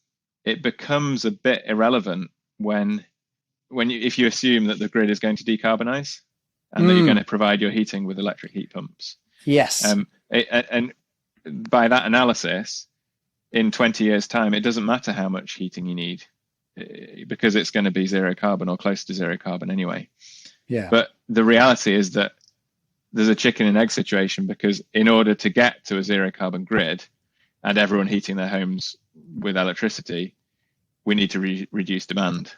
it becomes a bit irrelevant if you assume that the grid is going to decarbonize and that you're going to provide your heating with electric heat pumps. Yes. And by that analysis, in 20 years' time, it doesn't matter how much heating you need, because it's going to be zero carbon or close to zero carbon anyway. Yeah. But the reality is that there's a chicken and egg situation, because in order to get to a zero carbon grid and everyone heating their homes with electricity, we need to reduce demand.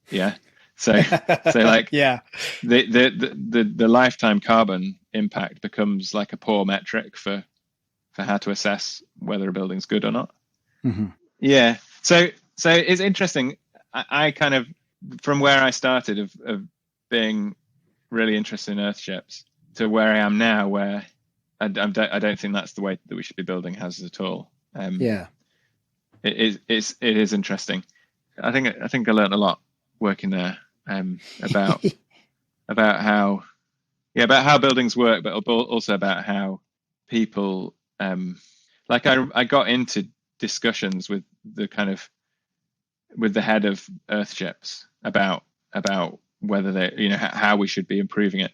Yeah. So like, yeah, the lifetime carbon impact becomes like a poor metric for how to assess whether a building's good or not. Mm-hmm. Yeah. So it's interesting. I kind of, from where I started of being really interested in earthships to where I am now, where I don't think that's the way that we should be building houses at all. Yeah. It is interesting. I think I learned a lot working there, about how buildings work, but also about how people, like I got into discussions with the head of earthships about whether they, how we should be improving it.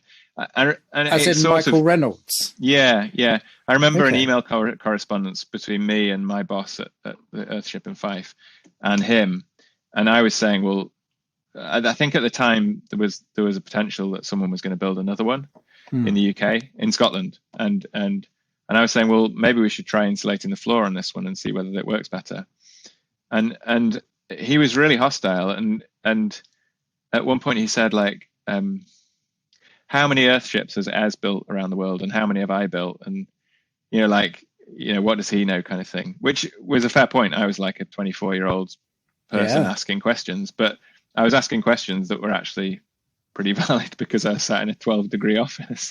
And as in Michael Reynolds. Yeah. I remember an email correspondence between me and my boss at the Earthship in Fife and him. And I was saying, well, I think at the time there was a potential that someone was going to build another one in the UK, in Scotland. And I was saying, well, maybe we should try insulating the floor on this one and see whether it works better. And he was really hostile. And at one point he said, like, how many earthships has Ez built around the world, and how many have I built? And, what does he know, kind of thing, which was a fair point. I was like a 24-year-old person asking questions, but I was asking questions that were actually pretty valid because I was sat in a 12-degree office.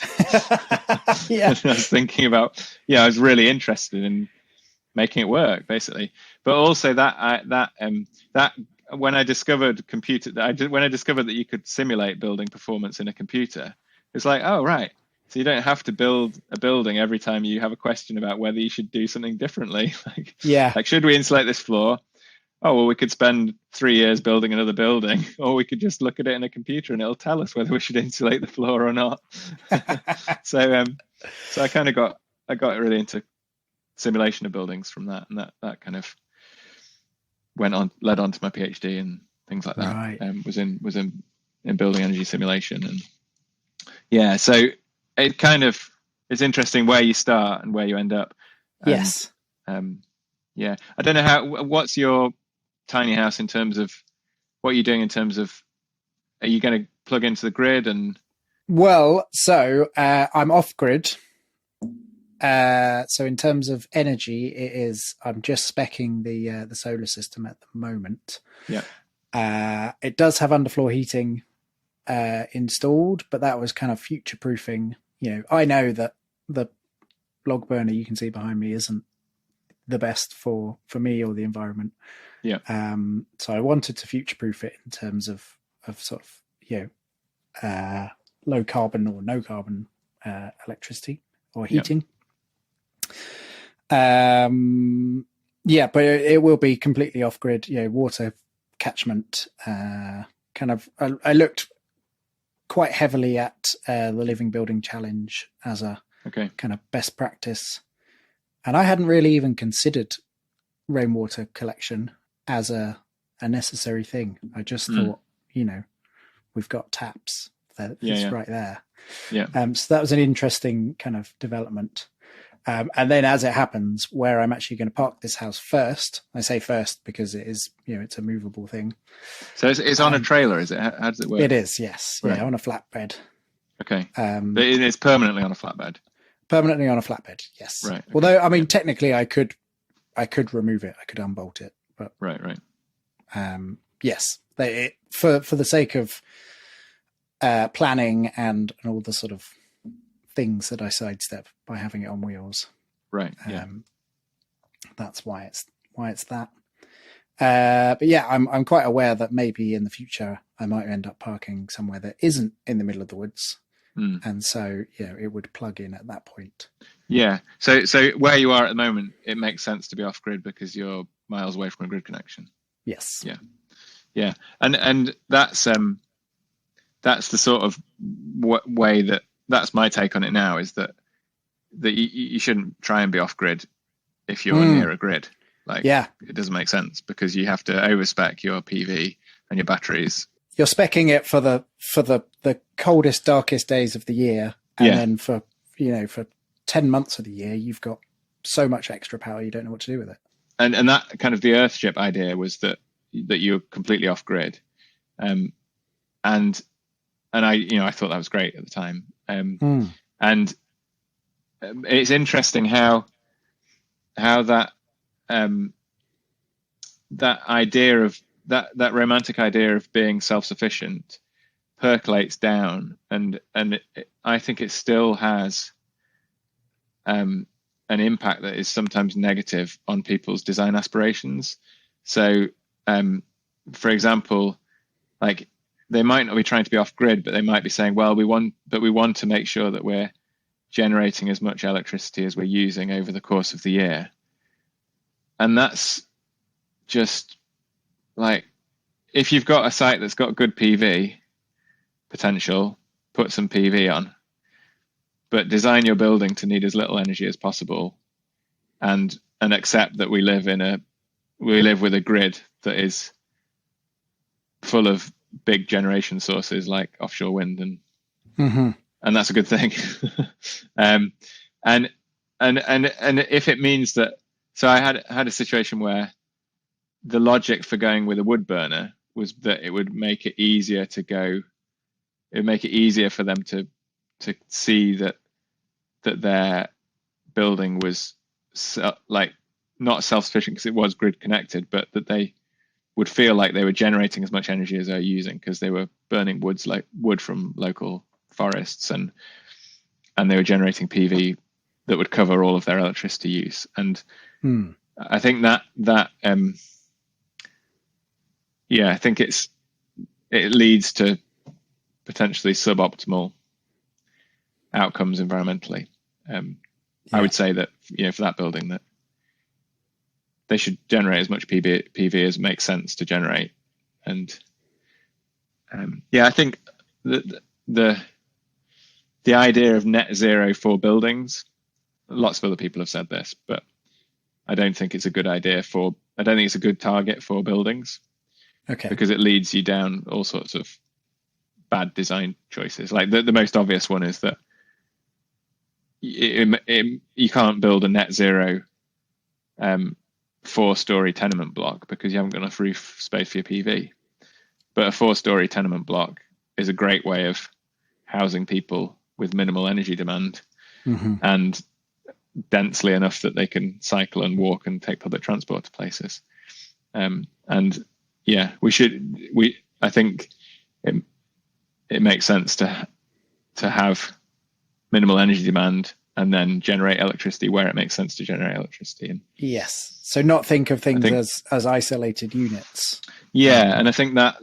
Yeah. And I was thinking about, I was really interested in making it work, basically. But also that when I discovered that you could simulate building performance in a computer, it's like, oh, right. So you don't have to build a building every time you have a question about whether you should do something differently. Like, should we insulate this floor? Oh, well, we could spend 3 years building another building, or we could just look at it in a computer and it'll tell us whether we should insulate the floor or not. So I kind of got really into simulation of buildings from that, and that kind of led on to my PhD and things like that. Right. Was in building energy simulation, and yeah, so it kind of, it's interesting where you start and where you end up. Yes. Yeah, I don't know what's your tiny house in terms of what you're doing in terms of, are you going to plug into the grid? And well, so I'm off grid. So in terms of energy, I'm just speccing the solar system at the moment. Yeah. It does have underfloor heating installed, but that was kind of future proofing. I know that the log burner you can see behind me isn't the best for me or the environment. Yeah. So I wanted to future proof it in terms of sort of low carbon or no carbon electricity or heating. But it will be completely off grid, water catchment. I looked quite heavily at the Living Building Challenge as a Okay. kind of best practice. And I hadn't really even considered rainwater collection as a necessary thing. I just thought, we've got taps. It's right there. Yeah. So that was an interesting kind of development. And then as it happens, where I'm actually going to park this house first, I say first because it is, it's a movable thing. So it's on a trailer, is it? How does it work? It is, yes. Right. Yeah, on a flatbed. Okay. But it's permanently on a flatbed. Permanently on a flatbed, yes. Right. Okay. Although, I mean, technically I could remove it. I could unbolt it. But Right. yes, for the sake of planning and all the sort of things that I sidestep by having it on wheels. Right. Yeah. That's why it's that. But yeah, I'm quite aware that maybe in the future I might end up parking somewhere that isn't in the middle of the woods. And so, it would plug in at that point. Yeah. So where you are at the moment, it makes sense to be off grid because you're miles away from a grid connection. Yes. Yeah. Yeah. And that's the sort of way that's my take on it now, is that you shouldn't try and be off grid if you're near a grid. It doesn't make sense because you have to overspec your PV and your batteries. You're speccing it for the coldest, darkest days of the year, and then for 10 months of the year, you've got so much extra power you don't know what to do with it. And that kind of the Earthship idea was that you're completely off grid, and I thought that was great at the time. And it's interesting how that that idea of that romantic idea of being self-sufficient percolates down, and I think it still has an impact that is sometimes negative on people's design aspirations. So, for example, like they might not be trying to be off grid, but they might be saying, well, we want to make sure that we're generating as much electricity as we're using over the course of the year. And that's just like, if you've got a site that's got good PV potential, put some PV on, but design your building to need as little energy as possible, and accept that we live with a grid that is full of big generation sources like offshore wind, and that's a good thing. And if it means that, so I had a situation where the logic for going with a wood burner was that it would make it easier for them to see that their building was like not self-sufficient because it was grid connected, but that they would feel like they were generating as much energy as they were using because they were burning wood from local forests, and they were generating PV that would cover all of their electricity use. And I think that I think it leads to potentially suboptimal outcomes environmentally. I would say that for that building, that they should generate as much PV as makes sense to generate. And I think the idea of net zero for buildings, lots of other people have said this, but I don't think it's a good idea I don't think it's a good target for buildings. Okay. Because it leads you down all sorts of bad design choices. Like the most obvious one is that you can't build a net zero 4-story tenement block because you haven't got enough roof space for your PV. But a 4-story tenement block is a great way of housing people with minimal energy demand and densely enough that they can cycle and walk and take public transport to places. I think it makes sense to have minimal energy demand and then generate electricity where it makes sense to generate electricity. Yes. So not think of things as isolated units. Yeah. And I think that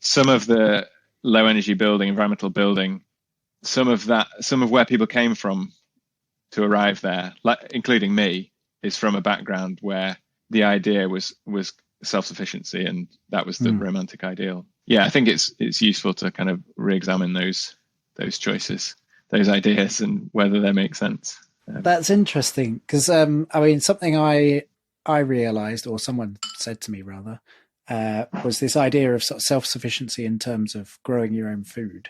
some of the low energy building, environmental building, some of where people came from to arrive there, including me, is from a background where the idea was self-sufficiency, and that was the romantic ideal. yeah, I think it's useful to kind of re-examine those choices, those ideas, and whether they make sense. That's interesting because I mean, something I realized, or someone said to me rather, was this idea of sort of self-sufficiency in terms of growing your own food.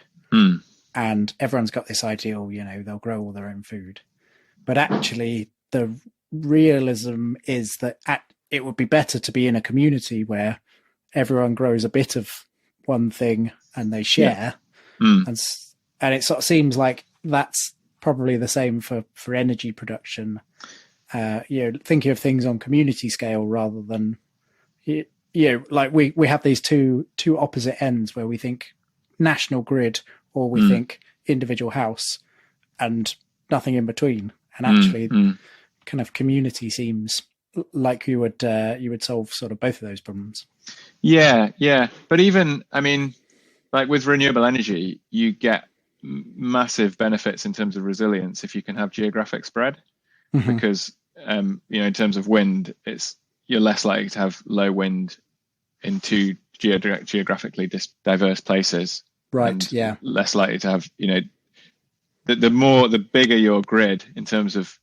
And everyone's got this ideal, they'll grow all their own food, but actually the realism is that it would be better to be in a community where everyone grows a bit of one thing and they share. And it sort of seems like that's probably the same for energy production. Thinking of things on community scale rather than, like we have these two opposite ends where we think national grid or we think individual house and nothing in between. And actually kind of community seems like you would solve sort of both of those problems. Yeah. But even, I mean, like with renewable energy, you get massive benefits in terms of resilience if you can have geographic spread, because in terms of wind, you're less likely to have low wind in two geographically diverse places, right? Yeah, less likely to have the bigger your grid in terms of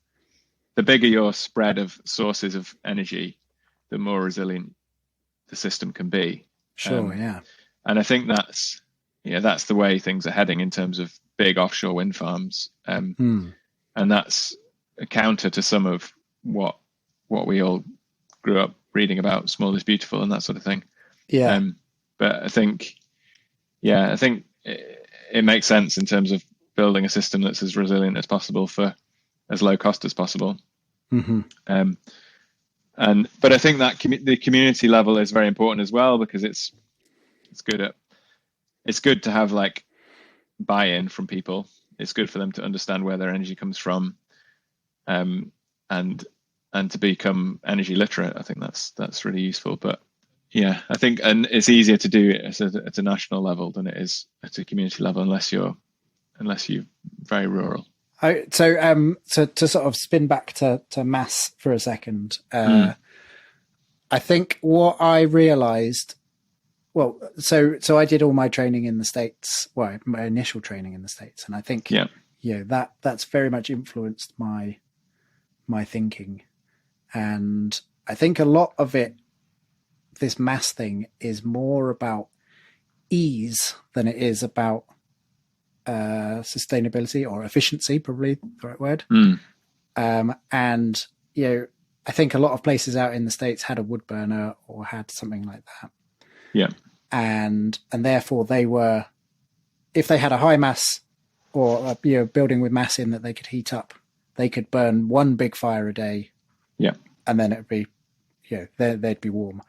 the bigger your spread of sources of energy, the more resilient the system can be. Sure, yeah. And I think that's the way things are heading in terms of big offshore wind farms. And that's a counter to some of what we all grew up reading about, small is beautiful and that sort of thing. Yeah. But I think it makes sense in terms of building a system that's as resilient as possible for as low cost as possible. But I think that the community level is very important as well, because it's good to have like buy-in from people. It's good for them to understand where their energy comes from, and to become energy literate. I think that's really useful. But yeah, I think, and it's easier to do it at a national level than it is at a community level, unless you're very rural. So to sort of spin back to mass for a second, I think what I realized, well, so I did all my training in the States, well, my initial training in the States. And I think, that's very much influenced my thinking. And I think a lot of it, this mass thing, is more about ease than it is about sustainability or efficiency, probably the right word. And I think a lot of places out in the States had a wood burner or had something like that. Yeah. And therefore they were, if they had a high mass or a building with mass in that they could heat up, they could burn one big fire a day. Yeah. And then it'd be, they'd be warm,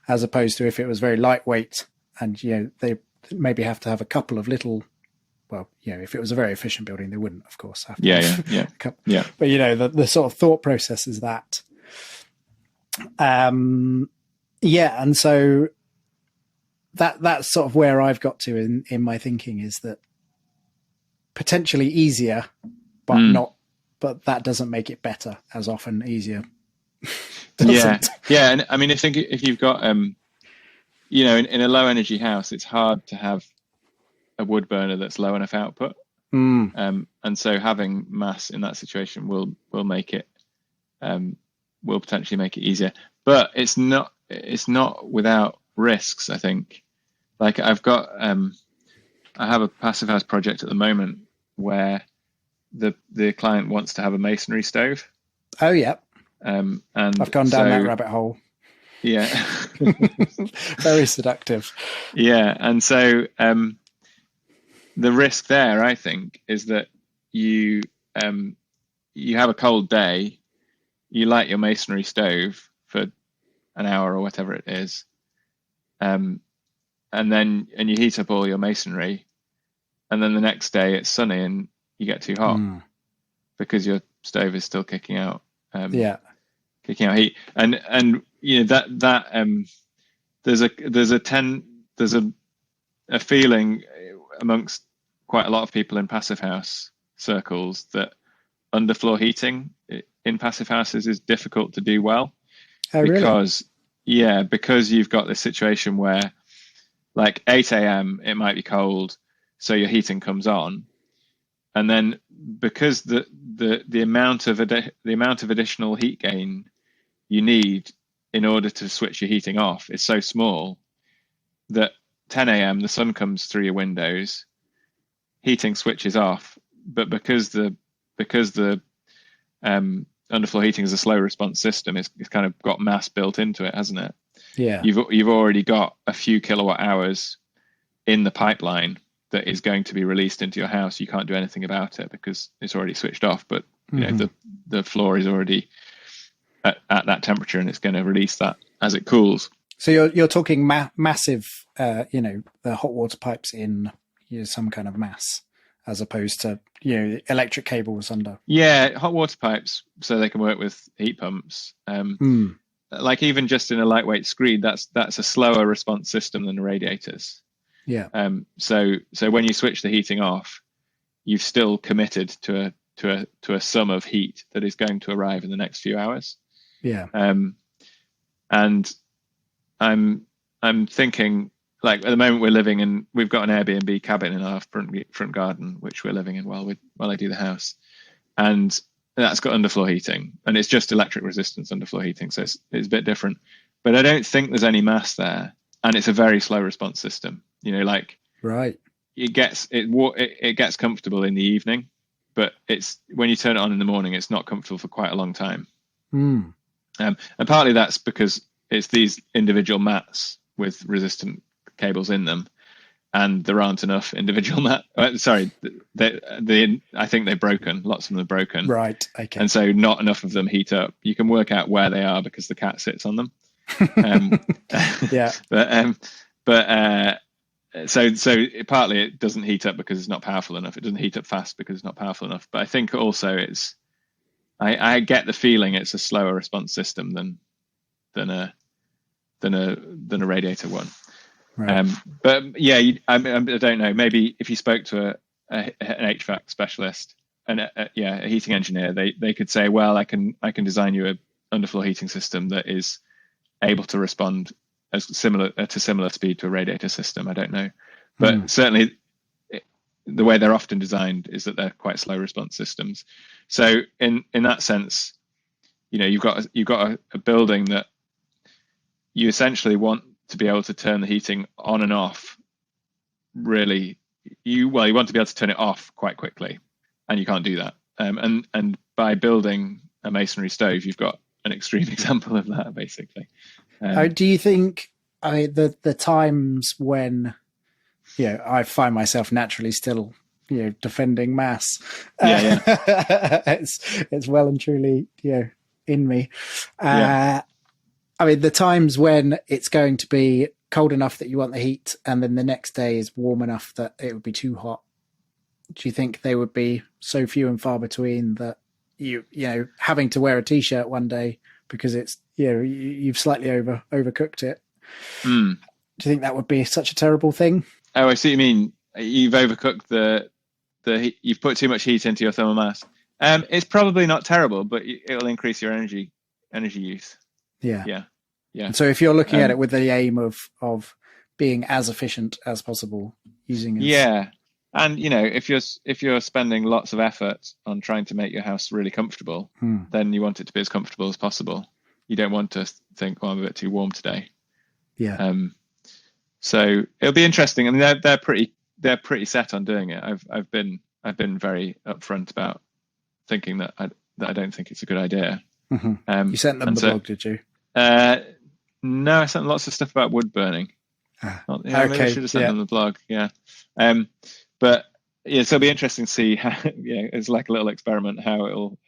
as opposed to if it was very lightweight and, they maybe have to have a couple of little, well, if it was a very efficient building, they wouldn't, of course. Have to Yeah. But, the sort of thought process is that. And so that's sort of where I've got to in my thinking, is that potentially easier, but that doesn't make it better. As often easier doesn't. Yeah. And I mean, I think if you've got, in a low energy house, it's hard to have a wood burner that's low enough output. And so having mass in that situation will make it, will potentially make it easier, but it's not without risks. I think, like I have a passive house project at the moment where the client wants to have a masonry stove. Oh yeah. And I've gone down that rabbit hole. Yeah. Very seductive. Yeah. And so the risk there, I think, is that you have a cold day, you light your masonry stove for an hour or whatever it is, and you heat up all your masonry, and then the next day it's sunny and you get too hot because your stove is still kicking out heat, and there's a feeling amongst quite a lot of people in passive house circles that underfloor heating in passive houses is difficult to do well. Oh, because really? Because you've got this situation where like 8 a.m. it might be cold, so your heating comes on, and then because the amount of additional heat gain you need in order to switch your heating off is so small that 10 a.m. the sun comes through your windows, heating switches off, but because the underfloor heating is a slow response system, it's kind of got mass built into it, hasn't it? Yeah. You've already got a few kilowatt hours in the pipeline that is going to be released into your house. You can't do anything about it because it's already switched off, but you know the floor is already at that temperature, and it's going to release that as it cools. So you're talking massive, the hot water pipes in some kind of mass, as opposed to electric cables under. Yeah, hot water pipes, so they can work with heat pumps. Like even just in a lightweight screed, that's a slower response system than the radiators. Yeah. So when you switch the heating off, you've still committed to a sum of heat that is going to arrive in the next few hours. Yeah. And I'm thinking, like, at the moment we've got an Airbnb cabin in our front garden, which we're living in while I do the house, and that's got underfloor heating, and it's just electric resistance underfloor heating, so it's a bit different. But I don't think there's any mass there, and it's a very slow response system. Right. It gets comfortable in the evening, but it's when you turn it on in the morning, it's not comfortable for quite a long time. And partly that's because it's these individual mats with resistant cables in them, and there aren't enough individual I think they're broken. Lots of them are broken. Right. Okay. And so not enough of them heat up. You can work out where they are because the cat sits on them. Yeah. So partly it doesn't heat up because it's not powerful enough. It doesn't heat up fast because it's not powerful enough. But I think also I get the feeling it's a slower response system than a radiator one. Right. But yeah, I don't know. Maybe if you spoke to an HVAC specialist and a heating engineer, they could say, well, I can design you a underfloor heating system that is able to respond as similar speed to a radiator system. I don't know, but certainly the way they're often designed is that they're quite slow response systems. So in that sense, you've got a building that you essentially want to be able to turn the heating on and off. Really, you want to be able to turn it off quite quickly, and you can't do that. And by building a masonry stove, you've got an extreme example of that, basically. Do you think? I mean, the times when, I find myself naturally still, defending mass. Yeah. It's well and truly, in me. I mean, the times when it's going to be cold enough that you want the heat, and then the next day is warm enough that it would be too hot. Do you think they would be so few and far between that you having to wear a t-shirt one day because it's you've slightly overcooked it? Do you think that would be such a terrible thing? Oh, I see what you mean. You've overcooked the you've put too much heat into your thermal mass. It's probably not terrible, but it'll increase your energy use. Yeah. And so if you're looking at it with the aim of being as efficient as possible using it. Yeah. And if you're spending lots of effort on trying to make your house really comfortable, then you want it to be as comfortable as possible. You don't want to think, I'm a bit too warm today. Yeah. So it'll be interesting. I mean, they're pretty set on doing it. I've been very upfront about thinking that I don't think it's a good idea. You sent them the blog, did you? No, I sent lots of stuff about wood burning. Maybe I should have sent them the blog. Yeah. But yeah, so it'll be interesting to see how. It's like a little experiment how it'll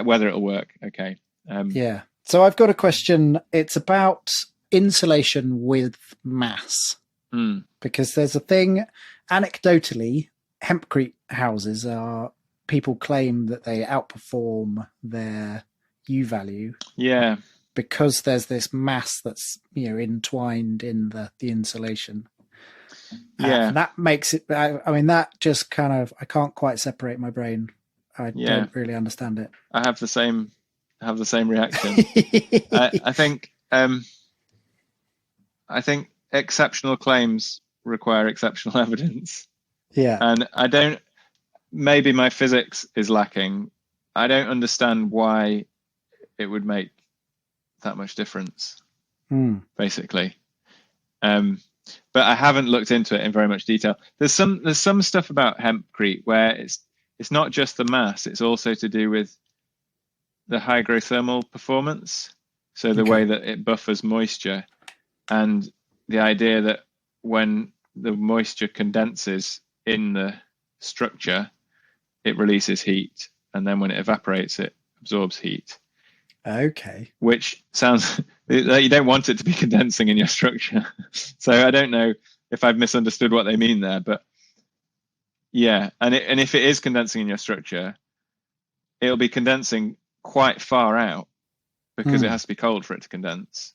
whether it'll work. Okay. Yeah. So I've got a question. It's about insulation with mass, because there's a thing. Anecdotally, hempcrete houses people claim that they outperform their U value. Yeah. Because there's this mass that's entwined in the insulation. Yeah. And that makes it. I mean, that just kind of I can't quite separate my brain. I don't really understand it. I have the same reaction. I think exceptional claims require exceptional evidence. Yeah. And maybe my physics is lacking. I don't understand why it would make that much difference, basically. But I haven't looked into it in very much detail. There's some stuff about hempcrete where it's not just the mass, it's also to do with the hygrothermal performance. So the way that it buffers moisture, and the idea that when the moisture condenses in the structure, it releases heat, and then when it evaporates, it absorbs heat. Okay. Which sounds that you don't want it to be condensing in your structure. So I don't know if I've misunderstood what they mean there, but yeah. And if it is condensing in your structure, it'll be condensing quite far out because it has to be cold for it to condense.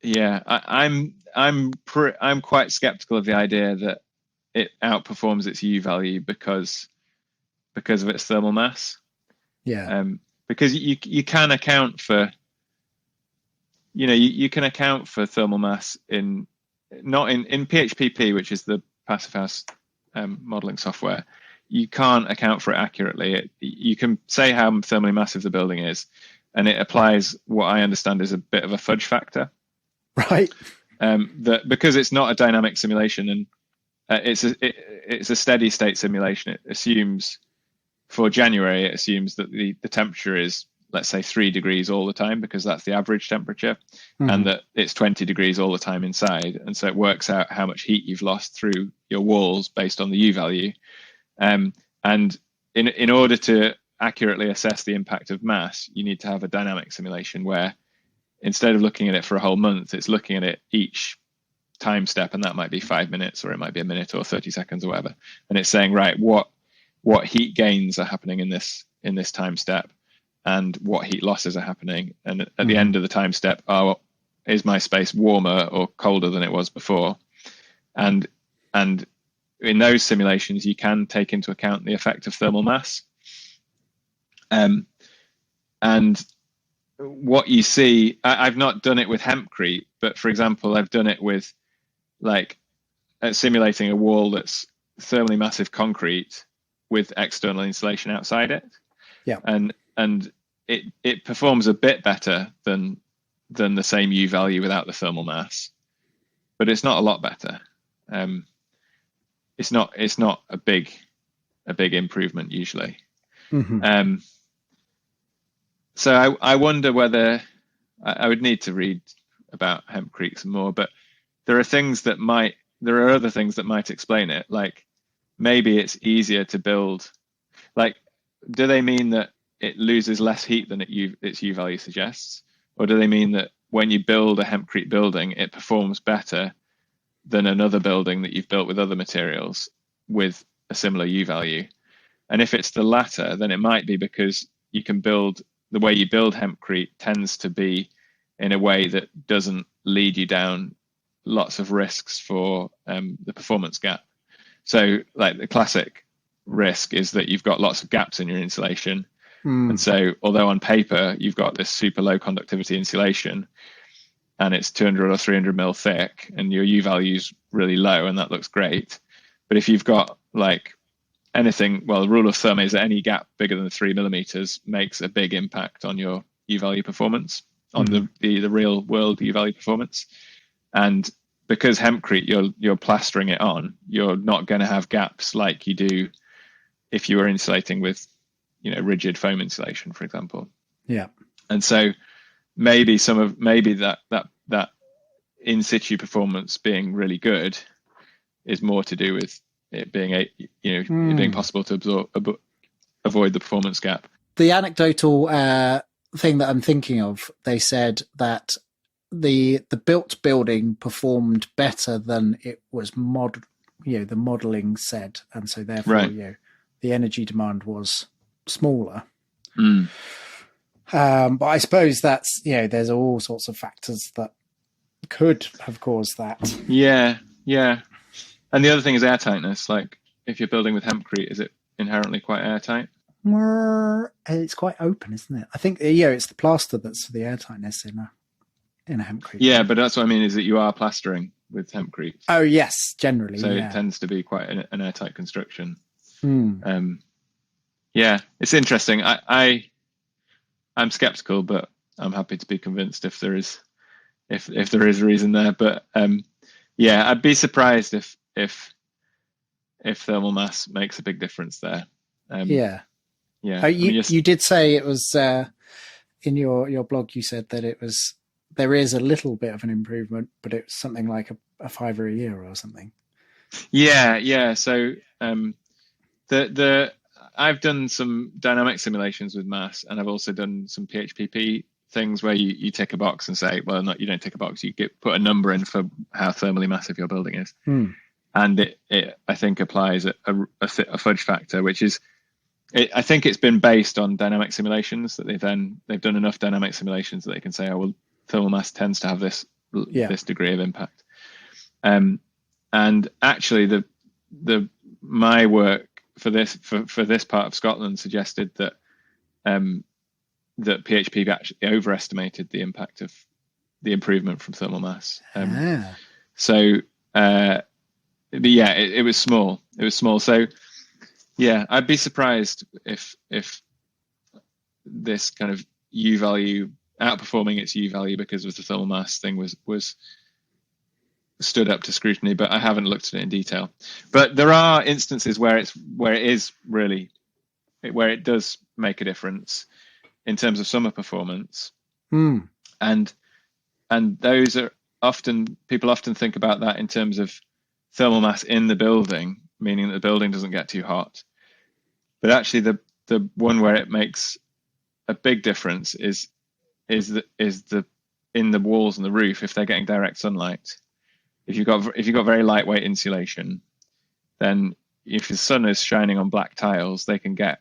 Yeah, I'm quite skeptical of the idea that it outperforms its U value because of its thermal mass. Yeah. Because you can account for, you can account for thermal mass in PHPP, which is the Passive House modeling software. You can't account for it accurately. You can say how thermally massive the building is, and it applies what I understand is a bit of a fudge factor. Right. That because it's not a dynamic simulation, and it's a steady state simulation. It assumes for January, it assumes that the temperature is, let's say, 3 degrees all the time, because that's the average temperature, and that it's 20 degrees all the time inside. And so it works out how much heat you've lost through your walls based on the U value. And in order to accurately assess the impact of mass, you need to have a dynamic simulation where instead of looking at it for a whole month, it's looking at it each time step, and that might be 5 minutes, or it might be a minute or 30 seconds or whatever. And it's saying, right, what heat gains are happening in this time step, and what heat losses are happening. And at the end of the time step, is my space warmer or colder than it was before? And in those simulations, you can take into account the effect of thermal mass. And what you see, I've not done it with hempcrete, but for example, I've done it with simulating a wall that's thermally massive concrete with external insulation outside it. Yeah. And it performs a bit better than the same U value without the thermal mass, but it's not a lot better. It's not a big improvement usually. So I wonder whether I would need to read about hempcrete some more, but there are other things that might explain it. Like maybe it's easier to build. Like, do they mean that it loses less heat than its U value suggests, or do they mean that when you build a hempcrete building, it performs better than another building that you've built with other materials with a similar U value? And if it's the latter, then it might be because the way you build hempcrete tends to be in a way that doesn't lead you down lots of risks for the performance gap. So like the classic risk is that you've got lots of gaps in your insulation. And so although on paper you've got this super low conductivity insulation and it's 200 or 300 mil thick and your U value is really low and that looks great. But if you've got the rule of thumb is that any gap bigger than 3 millimeters makes a big impact on your U value performance, on the real world U value performance. And because hempcrete, you're plastering it on, you're not going to have gaps like you do if you were insulating with, rigid foam insulation, for example. Yeah. And so maybe that in situ performance being really good is more to do with it being it being possible to avoid the performance gap. The anecdotal thing that I'm thinking of, they said that the built building performed better than it was the modeling said, and so therefore the energy demand was smaller. But I suppose that's there's all sorts of factors that could have caused that. Yeah. And the other thing is airtightness. Like if you're building with hempcrete, is it inherently quite airtight? It's quite open, isn't it? I think it's the plaster that's for the airtightness in a hempcrete. Yeah, but that's what I mean is that you are plastering. hempcrete. Oh yes, generally. So yeah. it tends to be quite an airtight construction. Hmm. Yeah, it's interesting. I'm skeptical, but I'm happy to be convinced if there is reason there. But yeah, I'd be surprised if thermal mass makes a big difference there. Yeah. Yeah. Oh, you did say it was in your blog. You said that there is a little bit of an improvement, but it's something like a $5 a year or something. Yeah. So I've done some dynamic simulations with mass, and I've also done some PHPP things where you tick a box and say, well, you don't tick a box, you put a number in for how thermally massive your building is. And it I think applies a fudge factor, which is, I think it's been based on dynamic simulations that they've done enough dynamic simulations that they can say, oh, well, thermal mass tends to have this degree of impact. And actually my work for this part of Scotland suggested that that PHP actually overestimated the impact of the improvement from thermal mass. So yeah, it was small. It was small. So yeah, I'd be surprised if this kind of U value outperforming its U value because of the thermal mass thing was stood up to scrutiny, but I haven't looked at it in detail. But there are instances where it does make a difference in terms of summer performance. And those are people often think about that in terms of thermal mass in the building, meaning that the building doesn't get too hot. But actually the one where it makes a big difference is the in the walls and the roof, if they're getting direct sunlight. If you've got very lightweight insulation, then if the sun is shining on black tiles, they can get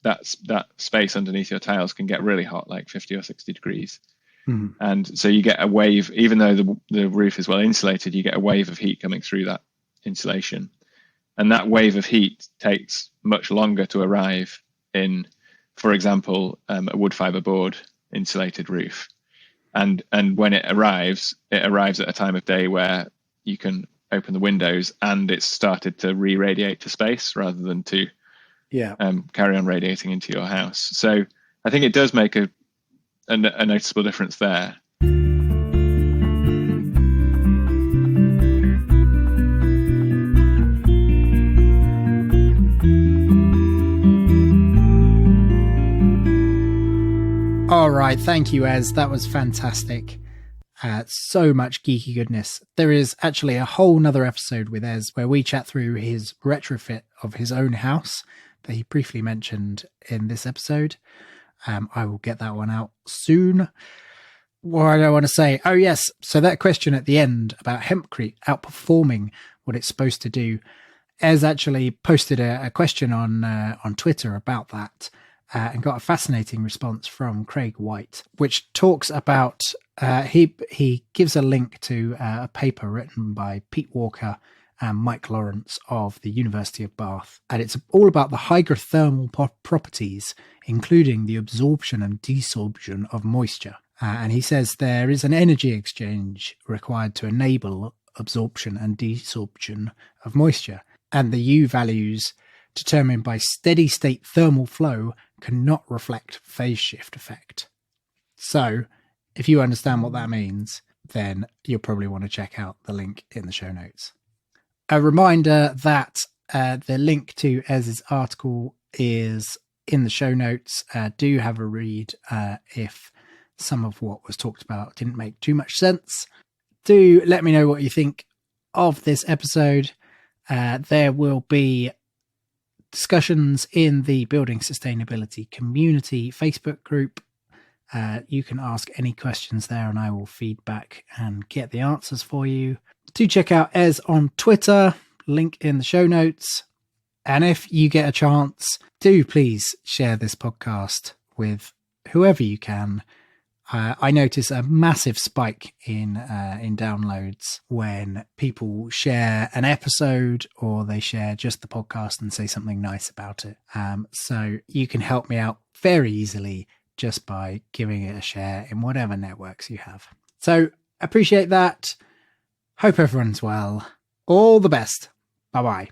that space underneath your tiles can get really hot, like 50 or 60 degrees. And so you get a wave, even though the roof is well insulated, you get a wave of heat coming through that insulation. And that wave of heat takes much longer to arrive in, for example, a wood fiber board insulated roof. And when it arrives at a time of day where you can open the windows and it's started to re-radiate to space rather than to carry on radiating into your house. So I think it does make a noticeable difference there. All right, thank you, Ez. That was fantastic. So much geeky goodness. There is actually a whole nother episode with Ez where we chat through his retrofit of his own house that he briefly mentioned in this episode. I will get that one out soon. What I want to say, oh yes, so that question at the end about hempcrete outperforming what it's supposed to do, Ez actually posted a question on Twitter about that. And got a fascinating response from Craig White, which talks about, he gives a link to a paper written by Pete Walker and Mike Lawrence of the University of Bath. And it's all about the hygrothermal properties, including the absorption and desorption of moisture. And he says there is an energy exchange required to enable absorption and desorption of moisture. And the U values determined by steady state thermal flow cannot reflect phase shift effect. So if you understand what that means, then you'll probably want to check out the link in the show notes. A reminder that the link to Ez's article is in the show notes. Do have a read if some of what was talked about didn't make too much sense. Do let me know what you think of this episode. There will be discussions in the Building Sustainability Community Facebook group. You can ask any questions there and I will feed back and get the answers for you. Do check out Ez on Twitter, link in the show notes. And if you get a chance, do please share this podcast with whoever you can. I notice a massive spike in downloads when people share an episode or they share just the podcast and say something nice about it. So you can help me out very easily just by giving it a share in whatever networks you have. So appreciate that. Hope everyone's well. All the best. Bye bye.